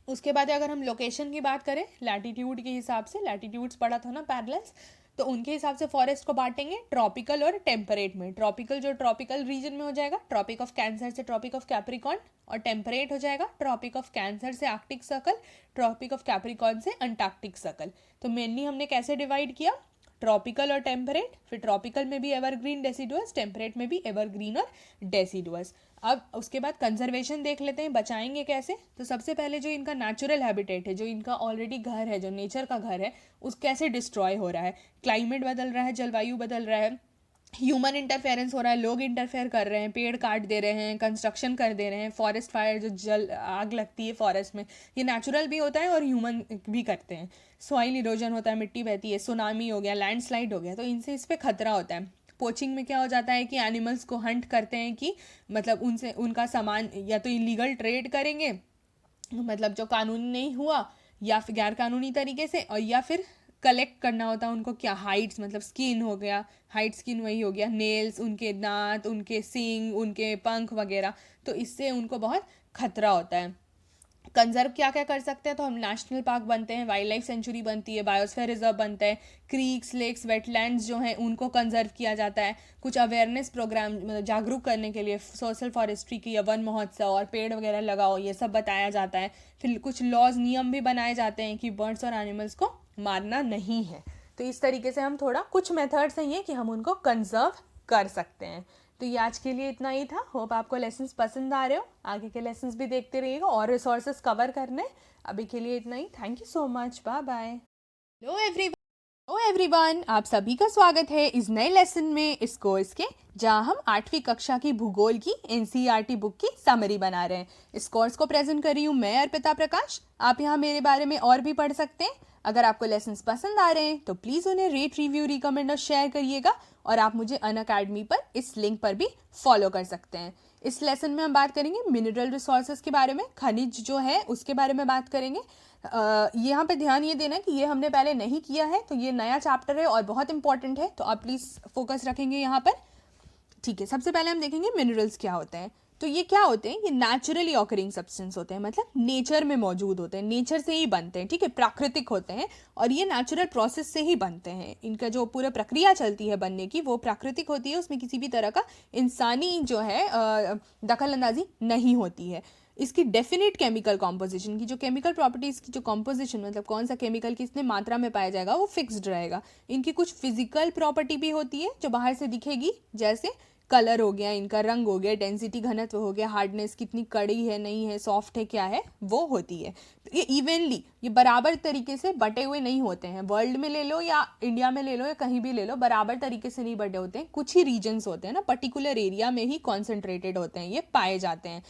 उसके बाद अगर हम लोकेशन की बात करें, लैटिट्यूड के हिसाब से, लैटिट्यूड्स पढ़ा था ना पैरेलल्स, तो उनके हिसाब से फॉरेस्ट को बांटेंगे ट्रॉपिकल और टेम्परेट में। ट्रॉपिकल जो ट्रॉपिकल रीजन में हो जाएगा, ट्रॉपिक ऑफ कैंसर से ट्रॉपिक ऑफ कैप्रिकॉन, और टेम्परेट हो जाएगा ट्रॉपिक ऑफ कैंसर से Arctic Circle, Tropic of Capricorn से अंटार्कटिक सर्कल। तो मेनली हमने कैसे डिवाइड किया, ट्रॉपिकल और टेम्परेट, फिर ट्रॉपिकल में भी एवरग्रीन डेसिडुअस, टेम्परेट में भी एवरग्रीन और डेसिडुअस। अब उसके बाद कंजर्वेशन देख लेते हैं, बचाएंगे कैसे। तो सबसे पहले जो इनका नेचुरल हैबिटेट है, जो इनका ऑलरेडी घर है, जो नेचर का घर है, उस कैसे डिस्ट्रॉय हो रहा है। क्लाइमेट बदल रहा है, जलवायु बदल रहा है, ह्यूमन इंटरफेरेंस हो रहा है, लोग इंटरफेयर कर रहे हैं, पेड़ काट दे रहे हैं, कंस्ट्रक्शन कर दे रहे हैं, फॉरेस्ट फायर जो जल आग लगती है फॉरेस्ट में, ये नेचुरल भी होता है और ह्यूमन भी करते हैं। सॉइल इरोजन होता है, मिट्टी बहती है, सुनामी हो गया, लैंडस्लाइड हो गया, तो इनसे इस पर खतरा होता है। पोचिंग में क्या हो जाता है कि एनिमल्स को हंट करते हैं कि मतलब उनसे उनका सामान या तो इलीगल ट्रेड करेंगे, मतलब जो कानूनी नहीं हुआ, या फिर गैर कानूनी तरीके से, और या फिर कलेक्ट करना होता है उनको क्या, हाइड्स मतलब स्किन हो गया, हाइड स्किन वही हो गया, नेल्स, उनके दांत, उनके सींग, उनके पंख वगैरह, तो इससे उनको बहुत खतरा होता है। कंजर्व क्या क्या कर सकते हैं, तो हम नेशनल पार्क बनते हैं, वाइल्ड लाइफ सेंचुरी बनती है, बायोस्फीयर रिजर्व बनता है, क्रीक्स, लेक्स, वेटलैंड्स जो हैं उनको कंजर्व किया जाता है। कुछ अवेयरनेस प्रोग्राम मतलब जागरूक करने के लिए सोशल फॉरेस्ट्री की या वन महोत्सव और पेड़ वगैरह लगाओ, ये सब बताया जाता है। फिर कुछ लॉज, नियम भी बनाए जाते हैं कि बर्ड्स और एनिमल्स को मारना नहीं है। तो इस तरीके से हम थोड़ा कुछ मेथड्स हैं ये कि हम उनको कंजर्व कर सकते हैं। तो ये आज के लिए इतना ही था। होप आपको लेसन्स पसंद आ रहे हो, आगे के लेसन्स भी देखते रहिएगा और रिसोर्सेज कवर करने। अभी के लिए इतना ही, thank you so much, bye bye. Hello everyone, आप सभी का स्वागत है इस नए लेसन में, इस कोर्स के, जहां हम 8वीं कक्षा की भूगोल की एनसीईआरटी बुक की समरी बना रहे हैं। इस कोर्स को प्रेजेंट कर रही हूँ मैं, अर्पिता प्रकाश। आप यहाँ मेरे बारे में और भी पढ़ सकते हैं। अगर आपको लेसन्स पसंद आ रहे हैं तो प्लीज़ उन्हें रेट, रिव्यू, रिकमेंड और शेयर करिएगा, और आप मुझे अनअकैडमी पर इस लिंक पर भी फॉलो कर सकते हैं। इस लेसन में हम बात करेंगे मिनरल रिसोर्सेज के बारे में, खनिज जो है उसके बारे में बात करेंगे। यहाँ पे ध्यान ये देना कि ये हमने पहले नहीं किया है, तो ये नया चैप्टर है और बहुत इंपॉर्टेंट है, तो आप प्लीज़ फोकस रखेंगे यहाँ पर। ठीक है, सबसे पहले हम देखेंगे मिनरल्स क्या होते हैं। तो ये क्या होते हैं, ये नेचुरली ऑकरिंग सब्सटेंस होते हैं, मतलब नेचर में मौजूद होते हैं, नेचर से ही बनते हैं, ठीक है, प्राकृतिक होते हैं और ये नेचुरल प्रोसेस से ही बनते हैं। इनका जो पूरा प्रक्रिया चलती है बनने की वो प्राकृतिक होती है, उसमें किसी भी तरह का इंसानी जो है दखल अंदाजी नहीं होती है। इसकी डेफिनेट केमिकल कॉम्पोजिशन की जो केमिकल प्रॉपर्टीज़ की जो कॉम्पोजिशन, मतलब कौन सा केमिकल कितने मात्रा में पाया जाएगा वो फिक्स्ड रहेगा। इनकी कुछ फिजिकल प्रॉपर्टी भी होती है जो बाहर से दिखेगी, जैसे कलर हो गया, इनका रंग हो गया, डेंसिटी घनत्व हो गया, हार्डनेस कितनी कड़ी है नहीं है, सॉफ्ट है क्या है, वो होती है। तो ये इवनली, ये बराबर तरीके से बटे हुए नहीं होते हैं। वर्ल्ड में ले लो या इंडिया में ले लो या कहीं भी ले लो, बराबर तरीके से नहीं बटे होते हैं। कुछ ही रीजन्स होते हैं ना, पर्टिकुलर एरिया में ही कॉन्सेंट्रेटेड होते हैं, ये पाए जाते हैं।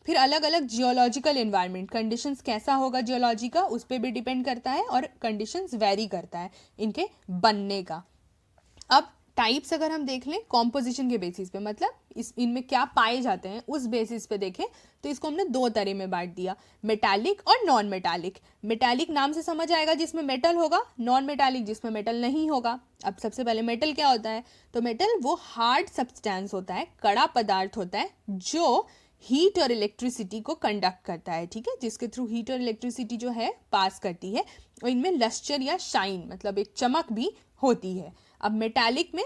फिर अलग अलग जियोलॉजिकल इन्वायरमेंट, कंडीशंस कैसा होगा जियोलॉजी का उस पर भी डिपेंड करता है और कंडीशंस वेरी करता है इनके बनने का। अब टाइप्स अगर हम देख लें कॉम्पोजिशन के बेसिस पे, मतलब इनमें क्या पाए जाते हैं उस बेसिस पे देखें तो इसको हमने दो तरह में बांट दिया, मेटालिक और नॉन मेटालिक। मेटालिक नाम से समझ आएगा जिसमें मेटल होगा, नॉन मेटालिक जिसमें मेटल नहीं होगा। अब सबसे पहले मेटल क्या होता है, तो मेटल वो हार्ड सब्सटेंस होता है, कड़ा पदार्थ होता है जो हीट और इलेक्ट्रिसिटी को कंडक्ट करता है, ठीक है, जिसके थ्रू हीट और इलेक्ट्रिसिटी जो है पास करती है और इनमें लस्टर या शाइन मतलब एक चमक भी होती है। अब मेटालिक में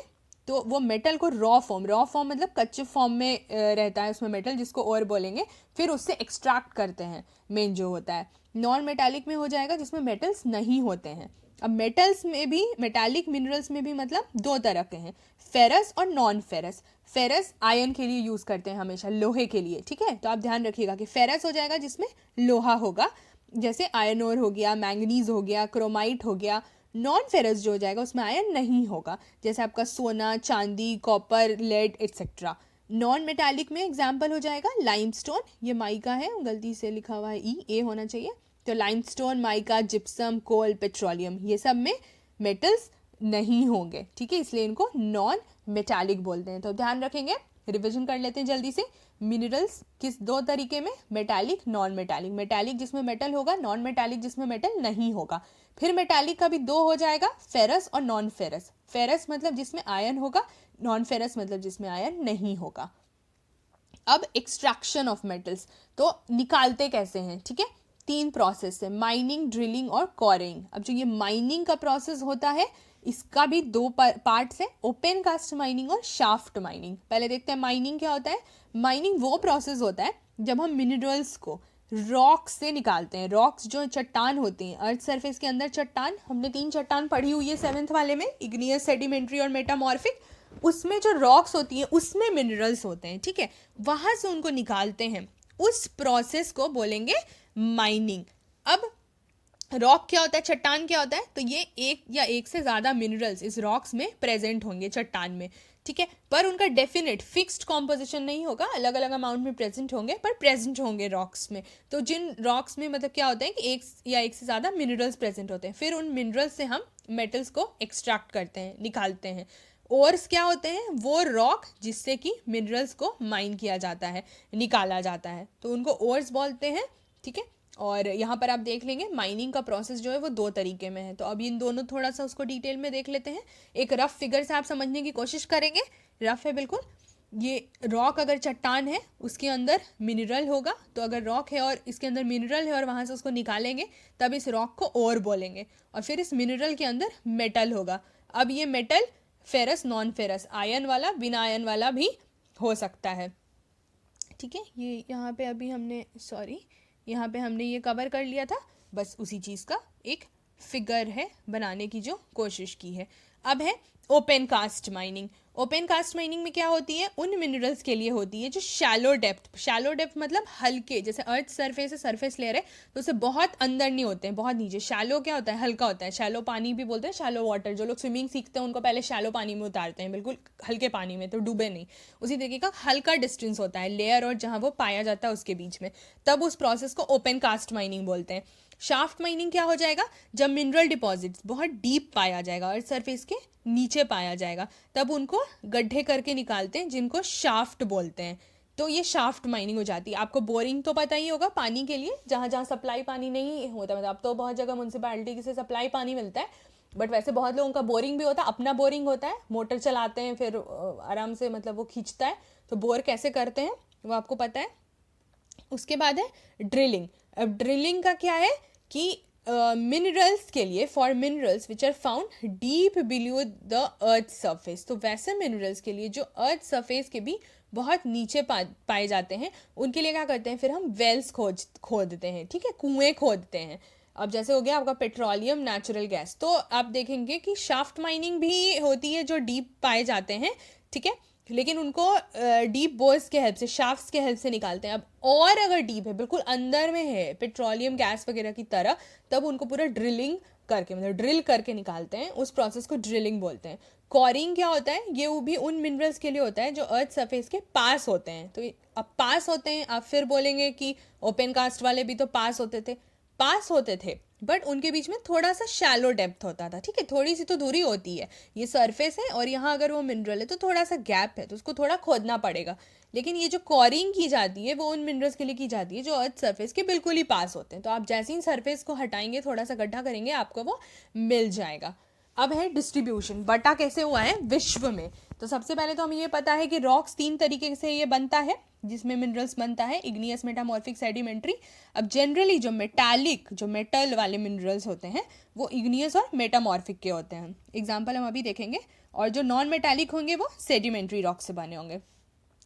तो वो मेटल को रॉ फॉर्म मतलब कच्चे फॉर्म में रहता है उसमें मेटल, जिसको और बोलेंगे, फिर उससे एक्सट्रैक्ट करते हैं मेन जो होता है। नॉन मेटालिक में हो जाएगा जिसमें मेटल्स नहीं होते हैं। अब मेटल्स में भी, मेटालिक मिनरल्स में भी मतलब दो तरह के हैं, फेरस और नॉन फेरस। फेरस आयन के लिए यूज करते हैं हमेशा, लोहे के लिए, ठीक है, तो आप ध्यान रखिएगा कि फेरस हो जाएगा जिसमें लोहा होगा, जैसे आयरन ओर हो गया, मैंगनीज हो गया, क्रोमाइट हो गया। नॉन फेरस जो हो जाएगा उसमें आयरन नहीं होगा, जैसे आपका सोना, चांदी, copper, lead etcetera. Non metallic में एग्जाम्पल हो जाएगा लाइमस्टोन, ये माइका है, गलती से लिखा हुआ है ए होना चाहिए, तो लाइमस्टोन, माइका, जिप्सम, कोल, पेट्रोलियम, ये सब में मेटल्स नहीं होंगे, ठीक है, इसलिए इनको नॉन मेटालिक बोलते हैं। तो ध्यान रखेंगे, रिवीजन कर लेते हैं जल्दी से। मिनरल्स किस दो तरीके में, मेटालिक, नॉन मेटालिक। मेटालिक जिसमें मेटल होगा, नॉन मेटालिक जिसमें मेटल नहीं होगा। फिर मेटालिक का भी दो हो जाएगा, फेरस और नॉन फेरस। फेरस मतलब जिसमें आयन होगा, नॉन फेरस मतलब जिसमें आयन नहीं होगा। अब एक्सट्रैक्शन ऑफ मेटल्स, तो निकालते कैसे हैं, ठीक है, तीन प्रोसेस है, माइनिंग, ड्रिलिंग और कोरिंग। अब जो ये माइनिंग का प्रोसेस होता है इसका भी दो पार्ट्स है, ओपन कास्ट माइनिंग और शाफ्ट माइनिंग। पहले देखते हैं माइनिंग क्या होता है। माइनिंग वो प्रोसेस होता है जब हम मिनरल्स को रॉक से निकालते हैं। रॉक्स जो चट्टान होती हैं, अर्थ सरफेस के अंदर चट्टान, हमने तीन चट्टान पढ़ी हुई है 7th वाले में, इग्नियस, सेडिमेंट्री और मेटामॉर्फिक। उसमें जो रॉक्स होती हैं उसमें मिनरल्स होते हैं, ठीक है, वहां से उनको निकालते हैं, उस प्रोसेस को बोलेंगे माइनिंग। अब रॉक क्या होता है, चट्टान क्या होता है, तो ये एक या एक से ज़्यादा मिनरल्स इस रॉक्स में प्रेजेंट होंगे चट्टान में, ठीक है, पर उनका डेफिनेट फिक्स्ड कॉम्पोजिशन नहीं होगा, अलग अलग अमाउंट में प्रेजेंट होंगे, पर प्रेजेंट होंगे रॉक्स में। तो जिन रॉक्स में मतलब क्या होता है कि एक या एक से ज़्यादा मिनरल्स प्रेजेंट होते हैं, फिर उन मिनरल्स से हम मेटल्स को एक्सट्रैक्ट करते हैं, निकालते हैं। ओर्स क्या होते हैं, वो रॉक जिससे कि मिनरल्स को माइन किया जाता है, निकाला जाता है, तो उनको ओर्स बोलते हैं, ठीक है। और यहाँ पर आप देख लेंगे माइनिंग का प्रोसेस जो है वो दो तरीके में है, तो अब इन दोनों थोड़ा सा उसको डिटेल में देख लेते हैं। एक रफ फिगर से आप समझने की कोशिश करेंगे, रफ है बिल्कुल। ये रॉक अगर चट्टान है उसके अंदर मिनरल होगा, तो अगर रॉक है और इसके अंदर मिनरल है और वहाँ से उसको निकालेंगे तब इस रॉक को ओर बोलेंगे, और फिर इस मिनरल के अंदर मेटल होगा। अब ये metal ferrous, non ferrous, ion वाला, बिना आयन वाला भी हो सकता है, ठीक है। ये यहाँ पे अभी हमने यहाँ पे हमने ये कवर कर लिया था, बस उसी चीज़ का एक फिगर है बनाने की जो कोशिश की है। अब है open cast mining. Open cast mining में क्या होती है, उन मिनरल्स के लिए होती है जो शैलो डेप्थ मतलब हल्के, जैसे अर्थ सरफेस है, सरफेस लेयर है तो उससे बहुत अंदर नहीं होते हैं, बहुत नीचे। शैलो क्या होता है, हल्का होता है, शैलो पानी भी बोलते हैं, शैलो वाटर। जो लोग स्विमिंग सीखते हैं उनको पहले शैलो पानी में उतारते हैं, बिल्कुल हल्के पानी में, तो डूबे नहीं। उसी तरीके का हल्का डिस्टेंस होता है लेयर और जहाँ वो पाया जाता है उसके बीच में, तब उस प्रोसेस को ओपन कास्ट माइनिंग बोलते हैं। शाफ्ट माइनिंग क्या हो जाएगा, जब मिनरल डिपॉजिट्स बहुत डीप पाया जाएगा, अर्थ सरफेस के नीचे पाया जाएगा, तब उनको गड्ढे करके निकालते हैं, जिनको शाफ्ट बोलते हैं। तो ये शाफ्ट माइनिंग हो जाती है। आपको बोरिंग तो पता ही होगा पानी के लिए, जहाँ जहाँ सप्लाई पानी नहीं होता, मतलब अब तो बहुत जगह म्यूनसिपैलिटी से सप्लाई पानी मिलता है, बट वैसे बहुत लोगों का बोरिंग भी होता है, अपना बोरिंग होता है, मोटर चलाते हैं, फिर आराम से मतलब वो खींचता है। तो बोर कैसे करते हैं, वो आपको पता है। उसके बाद है ड्रिलिंग। अब ड्रिलिंग का क्या है कि मिनरल्स के लिए, for minerals which are found deep below the earth surface, तो वैसे मिनरल्स के लिए जो अर्थ सरफेस के भी बहुत नीचे पाए जाते हैं, उनके लिए क्या करते हैं, फिर हम वेल्स खोदते हैं, ठीक है, कुएं खोदते हैं। अब जैसे हो गया आपका पेट्रोलियम, नेचुरल गैस, तो आप देखेंगे कि शाफ्ट माइनिंग भी होती है जो डीप पाए जाते हैं, ठीक है, लेकिन उनको डीप बोर्स के हेल्प से, शाफ्ट्स के हेल्प से निकालते हैं। अब और अगर डीप है, बिल्कुल अंदर में है, पेट्रोलियम गैस वगैरह की तरह, तब उनको पूरा ड्रिलिंग करके, मतलब ड्रिल करके निकालते हैं। उस प्रोसेस को ड्रिलिंग बोलते हैं। कोरिंग क्या होता है, ये वो भी उन मिनरल्स के लिए होता है जो अर्थ सरफेस के पास होते हैं। तो अब पास होते हैं, आप फिर बोलेंगे कि ओपन कास्ट वाले भी तो पास होते थे, बट उनके बीच में थोड़ा सा शैलो डेप्थ होता था, ठीक है, थोड़ी सी तो दूरी होती है। ये सरफेस है और यहाँ अगर वो मिनरल है तो थोड़ा सा गैप है, तो उसको थोड़ा खोदना पड़ेगा। लेकिन ये जो कोरिंग की जाती है वो उन मिनरल्स के लिए की जाती है जो अर्थ सरफेस के बिल्कुल ही पास होते हैं। तो आप जैसे ही सरफेस को हटाएंगे, थोड़ा सा गड्ढा करेंगे, आपको वो मिल जाएगा। अब है डिस्ट्रीब्यूशन, बटा कैसे हुआ है विश्व में। तो सबसे पहले तो हमें ये पता है कि रॉक्स 3 तरीके से ये बनता है जिसमें मिनरल्स बनता है, इग्नियस, मेटामॉर्फिक, सेडिमेंट्री। अब जनरली जो मेटालिक, जो मेटल वाले मिनरल्स होते हैं वो इग्नियस और मेटामॉर्फिक के होते हैं, एग्जाम्पल हम अभी देखेंगे। और जो नॉन मेटालिक होंगे वो सेडिमेंट्री रॉक से बने होंगे।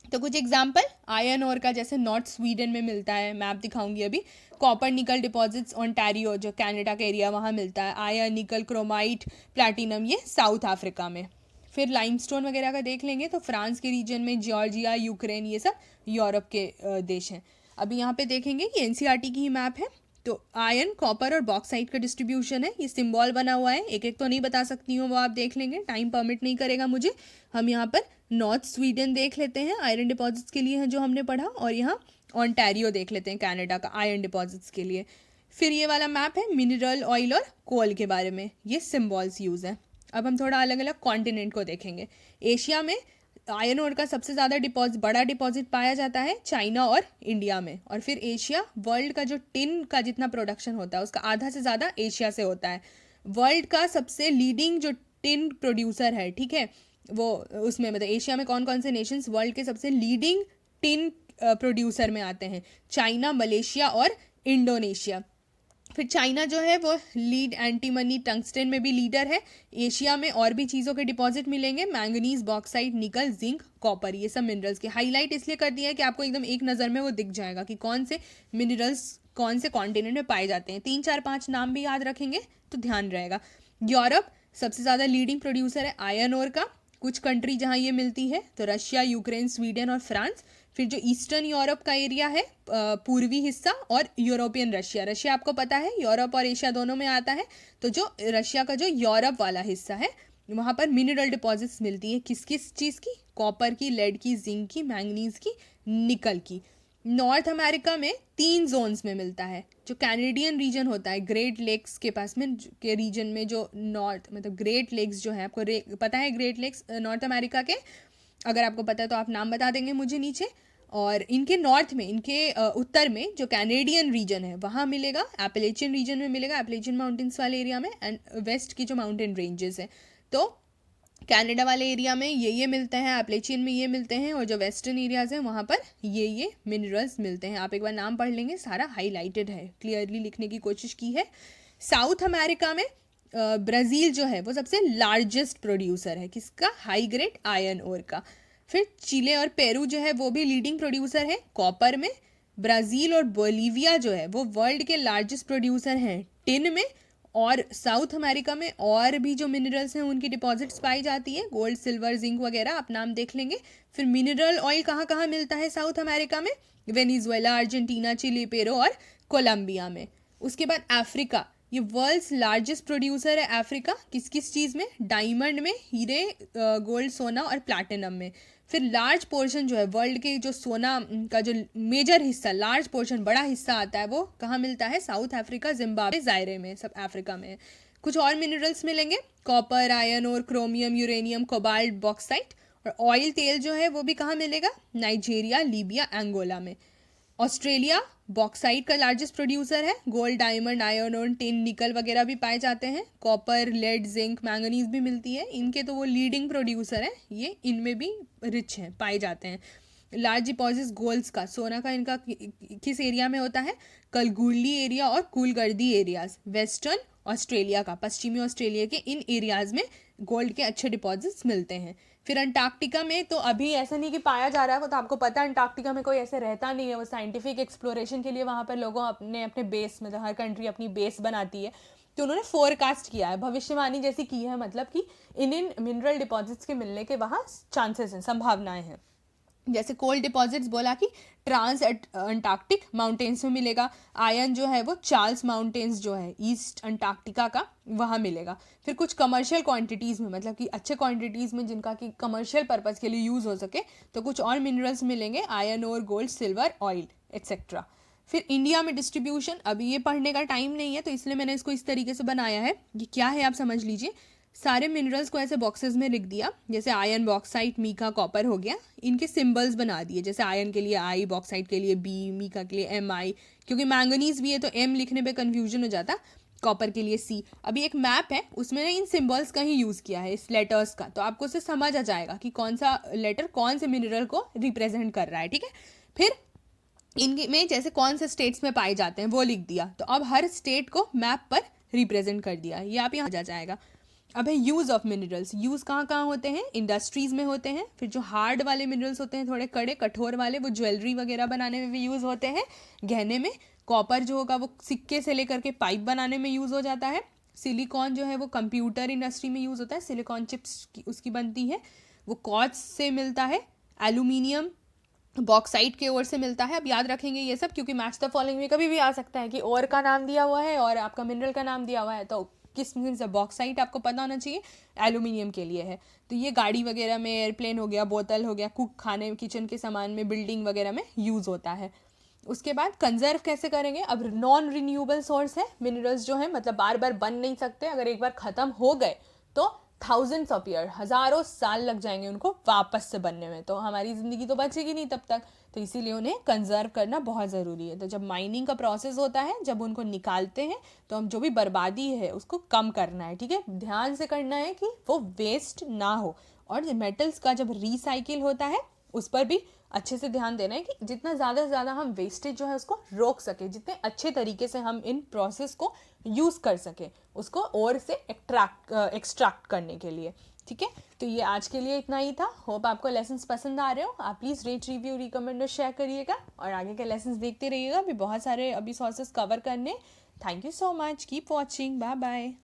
तो कुछ एग्जाम्पल, आयरन ओर का जैसे नॉर्थ स्वीडन में मिलता है, मैप दिखाऊंगी अभी। कॉपर निकल डिपॉजिट्स ओंटारियो, जो कनाडा का एरिया, वहाँ मिलता है। आयरन, निकल, क्रोमाइट, प्लैटिनम, ये साउथ अफ्रीका में। फिर लाइमस्टोन वगैरह का देख लेंगे तो फ्रांस के रीजन में, जॉर्जिया, यूक्रेन, ये सब यूरोप के देश हैं। अभी यहाँ पे देखेंगे कि एनसीईआरटी की ही मैप है। तो आयरन, कॉपर और बॉक्साइट का डिस्ट्रीब्यूशन है, ये सिंबल बना हुआ है, एक एक तो नहीं बता सकती हूँ, वो आप देख लेंगे, टाइम परमिट नहीं करेगा मुझे। हम यहाँ पर नॉर्थ स्वीडन देख लेते हैं, आयरन डिपॉजिट्स के लिए है जो हमने पढ़ा, और यहाँ ओंटारियो देख लेते हैं कनाडा का, आयरन डिपॉजिट्स के लिए। फिर ये वाला मैप है मिनरल ऑयल और कोल के बारे में, ये सिम्बॉल्स यूज है। अब हम थोड़ा अलग अलग कॉन्टिनेंट को देखेंगे। एशिया में आयरन ओर का सबसे ज़्यादा बड़ा डिपॉजिट पाया जाता है चाइना और इंडिया में। और फिर एशिया, वर्ल्ड का जो टिन का जितना प्रोडक्शन होता है उसका आधा से ज़्यादा एशिया से होता है। वर्ल्ड का सबसे लीडिंग जो टिन प्रोड्यूसर है, ठीक है, वो उसमें मतलब एशिया में कौन कौन से नेशंस वर्ल्ड के सबसे लीडिंग टिन प्रोड्यूसर में आते हैं, चाइना, मलेशिया और इंडोनेशिया। फिर चाइना जो है वो लीड एंटीमनी, टंगस्टन में भी लीडर है। एशिया में और भी चीज़ों के डिपॉजिट मिलेंगे, मैंगनीज, बॉक्साइट, निकल, जिंक, कॉपर, ये सब मिनरल्स के हाईलाइट इसलिए कर दिया है कि आपको एकदम एक नज़र में वो दिख जाएगा कि कौन से मिनरल्स कौन से कॉन्टिनेंट में पाए जाते हैं। 3 4 5 नाम भी याद रखेंगे तो ध्यान रहेगा। यूरोप सबसे ज़्यादा लीडिंग प्रोड्यूसर है आयरन ओर का। कुछ कंट्री जहाँ ये मिलती है तो रशिया, यूक्रेन, स्वीडन और फ्रांस। फिर जो ईस्टर्न यूरोप का एरिया है, पूर्वी हिस्सा, और यूरोपियन रशिया, रशिया आपको पता है यूरोप और एशिया दोनों में आता है। तो जो रशिया का जो यूरोप वाला हिस्सा है वहाँ पर मिनरल डिपॉजिट्स मिलती है, किस किस चीज़ की, कॉपर की, लेड की, जिंक की, मैंगनीज की, निकल की। नॉर्थ अमेरिका में 3 जोन्स में मिलता है। जो कैनेडियन रीजन होता है, ग्रेट लेक्स के पास में के रीजन में, जो नॉर्थ मतलब ग्रेट लेक्स जो है, आपको पता है ग्रेट लेक्स नॉर्थ अमेरिका के, अगर आपको पता है तो आप नाम बता देंगे मुझे नीचे। और इनके नॉर्थ में, इनके उत्तर में जो कैनेडियन रीजन है वहाँ मिलेगा, एपलेचियन रीजन में मिलेगा, एपलेचियन माउंटेन्स वाले एरिया में, एंड वेस्ट की जो माउंटेन रेंजेस है। तो कनाडा वाले एरिया में ये मिलते हैं, एपलेचियन में ये मिलते हैं, और जो वेस्टर्न एरियाज हैं वहाँ पर ये मिनरल्स मिलते हैं। आप एक बार नाम पढ़ लेंगे, सारा हाईलाइटेड है, क्लियरली लिखने की कोशिश की है। साउथ अमेरिका में ब्राज़ील जो है वो सबसे लार्जेस्ट प्रोड्यूसर है, किसका, हाई ग्रेड आयरन ओर का। फिर चिले और पेरू जो है वो भी लीडिंग प्रोड्यूसर है कॉपर में। ब्राज़ील और बोलीविया जो है वो वर्ल्ड के लार्जेस्ट प्रोड्यूसर हैं टिन में। और साउथ अमेरिका में और भी जो मिनरल्स हैं उनकी डिपॉजिट्स पाई जाती है, गोल्ड, सिल्वर, जिंक वगैरह, आप नाम देख लेंगे। फिर मिनरल ऑयल कहाँ कहाँ मिलता है साउथ अमेरिका में, वेनेजुएला, अर्जेंटीना, चिली, पेरू और कोलंबिया में। उसके बाद अफ्रीका, ये वर्ल्ड्स लार्जेस्ट प्रोड्यूसर है अफ्रीका, किस किस चीज़ में, डायमंड में, हीरे, गोल्ड, सोना और प्लैटिनम में। फिर लार्ज पोर्शन जो है वर्ल्ड के जो सोना का जो मेजर हिस्सा, लार्ज पोर्शन, बड़ा हिस्सा आता है, वो कहाँ मिलता है, साउथ अफ्रीका, जिम्बाब्वे, जायरे में, सब अफ्रीका में। कुछ और मिनरल्स मिलेंगे, कॉपर, आयरन और क्रोमियम, यूरेनियम, कोबाल्ट, बॉक्साइट। और ऑयल तेल जो है वो भी कहाँ मिलेगा, नाइजीरिया, लीबिया, एंगोला में। ऑस्ट्रेलिया बॉक्साइट का लार्जेस्ट प्रोड्यूसर है, गोल्ड, डायमंड, आयरन और टिन, निकल वगैरह भी पाए जाते हैं। कॉपर, लेड, जिंक, मैंगनीज भी मिलती है, इनके तो वो लीडिंग प्रोड्यूसर है, ये इनमें भी रिच हैं, पाए जाते हैं। लार्ज डिपॉजिट्स गोल्ड्स का, सोना का इनका किस एरिया में होता है? कलगुर्ली एरिया और कूलगर्दी एरियाज, वेस्टर्न ऑस्ट्रेलिया का, पश्चिमी ऑस्ट्रेलिया के इन एरियाज में गोल्ड के अच्छे डिपॉजिट्स मिलते हैं। फिर अंटार्कटिका में तो अभी ऐसा नहीं कि पाया जा रहा है, वो तो आपको पता है अंटार्कटिका में कोई ऐसे रहता नहीं है, वो साइंटिफिक एक्सप्लोरेशन के लिए वहाँ पर लोगों अपने अपने बेस, मतलब हर कंट्री अपनी बेस बनाती है, तो उन्होंने फोरकास्ट किया है, भविष्यवाणी जैसी की है, मतलब कि इन मिनरल डिपॉजिट्स के मिलने के वहाँ चांसेस हैं, संभावनाएं हैं। जैसे कोल डिपॉजिट्स बोला कि ट्रांस अंटार्कटिक माउंटेन्स में मिलेगा, आयरन जो है वो चार्ल्स माउंटेन्स जो है ईस्ट अंटार्कटिका का वहाँ मिलेगा। फिर कुछ कमर्शियल क्वांटिटीज़ में, मतलब कि अच्छे क्वांटिटीज़ में जिनका कि कमर्शियल पर्पज़ के लिए यूज़ हो सके, तो कुछ और मिनरल्स मिलेंगे, आयरन और गोल्ड, सिल्वर, ऑयल एक्सेट्रा। फिर इंडिया में डिस्ट्रीब्यूशन, अभी ये पढ़ने का टाइम नहीं है तो इसलिए मैंने इसको इस तरीके से बनाया है। ये क्या है आप समझ लीजिए। सारे मिनरल्स को ऐसे बॉक्सेस में लिख दिया, जैसे आयरन, बॉक्साइट, मीका, कॉपर हो गया, इनके सिंबल्स बना दिए, जैसे आयरन के लिए आई, बॉक्साइट के लिए बी, मीका के लिए एम आई, क्योंकि मैंगनीज भी है तो एम लिखने पे कंफ्यूजन हो जाता, कॉपर के लिए सी। अभी एक मैप है उसमें इन सिंबल्स का ही यूज़ किया है, इस लेटर्स का, तो आपको उससे समझ आ जाएगा कि कौन सा लेटर कौन से मिनरल को रिप्रेजेंट कर रहा है, ठीक है। फिर इनमें जैसे कौन से स्टेट्स में पाए जाते हैं वो लिख दिया, तो अब हर स्टेट को मैप पर रिप्रेजेंट कर दिया, ये आप यहाँ जा जाएगा। अब है यूज़ ऑफ मिनरल्स, यूज़ कहाँ कहाँ होते हैं? इंडस्ट्रीज़ में होते हैं। फिर जो हार्ड वाले मिनरल्स होते हैं, थोड़े कड़े कठोर वाले, वो ज्वेलरी वगैरह बनाने में भी यूज़ होते हैं, गहने में। कॉपर जो होगा वो सिक्के से लेकर के पाइप बनाने में यूज़ हो जाता है। सिलिकॉन जो है वो कंप्यूटर इंडस्ट्री में यूज़ होता है, सिलिकॉन चिप्स उसकी बनती है, वो कॉर्च से मिलता है। एल्यूमिनियम बॉक्साइट के ओर से मिलता है। अब याद रखेंगे ये सब, क्योंकि मैच द फॉलोइंग में कभी भी आ सकता है कि ओर का नाम दिया हुआ है और आपका मिनरल का नाम दिया हुआ है, तो किस मिनरल से? बॉक्साइट आपको पता होना चाहिए, एल्यूमिनियम के लिए है। तो ये गाड़ी वगैरह में, एयरप्लेन हो गया, बोतल हो गया, कुक खाने किचन के सामान में, बिल्डिंग वगैरह में यूज़ होता है। उसके बाद कंजर्व कैसे करेंगे? अब नॉन रिन्यूएबल सोर्स है मिनरल्स जो है, मतलब बार बार बन नहीं सकते, अगर एक बार ख़त्म हो गए तो थाउजेंड्स ऑफ ईयर, हज़ारों साल लग जाएंगे उनको वापस से बनने में, तो हमारी ज़िंदगी तो बचेगी नहीं तब तक, तो इसीलिए उन्हें कंजर्व करना बहुत ज़रूरी है। तो जब माइनिंग का प्रोसेस होता है, जब उनको निकालते हैं, तो हम जो भी बर्बादी है उसको कम करना है, ठीक है, ध्यान से करना है कि वो वेस्ट ना हो। और मेटल्स का जब रिसाइकिल होता है उस पर भी अच्छे से ध्यान देना है कि जितना ज़्यादा से ज़्यादा हम वेस्टेज जो है उसको रोक सके, जितने अच्छे तरीके से हम इन प्रोसेस को यूज़ कर सके उसको और से एक्सट्रैक्ट करने के लिए, ठीक है। तो ये आज के लिए इतना ही था। होप आपको लेसन्स पसंद आ रहे हो। आप प्लीज़ रेट, रिव्यू, रिकमेंड और शेयर करिएगा और आगे के लेसन्स देखते रहिएगा, अभी बहुत सारे अभी सोर्सेस कवर करने। Thank you so much, keep watching, bye bye.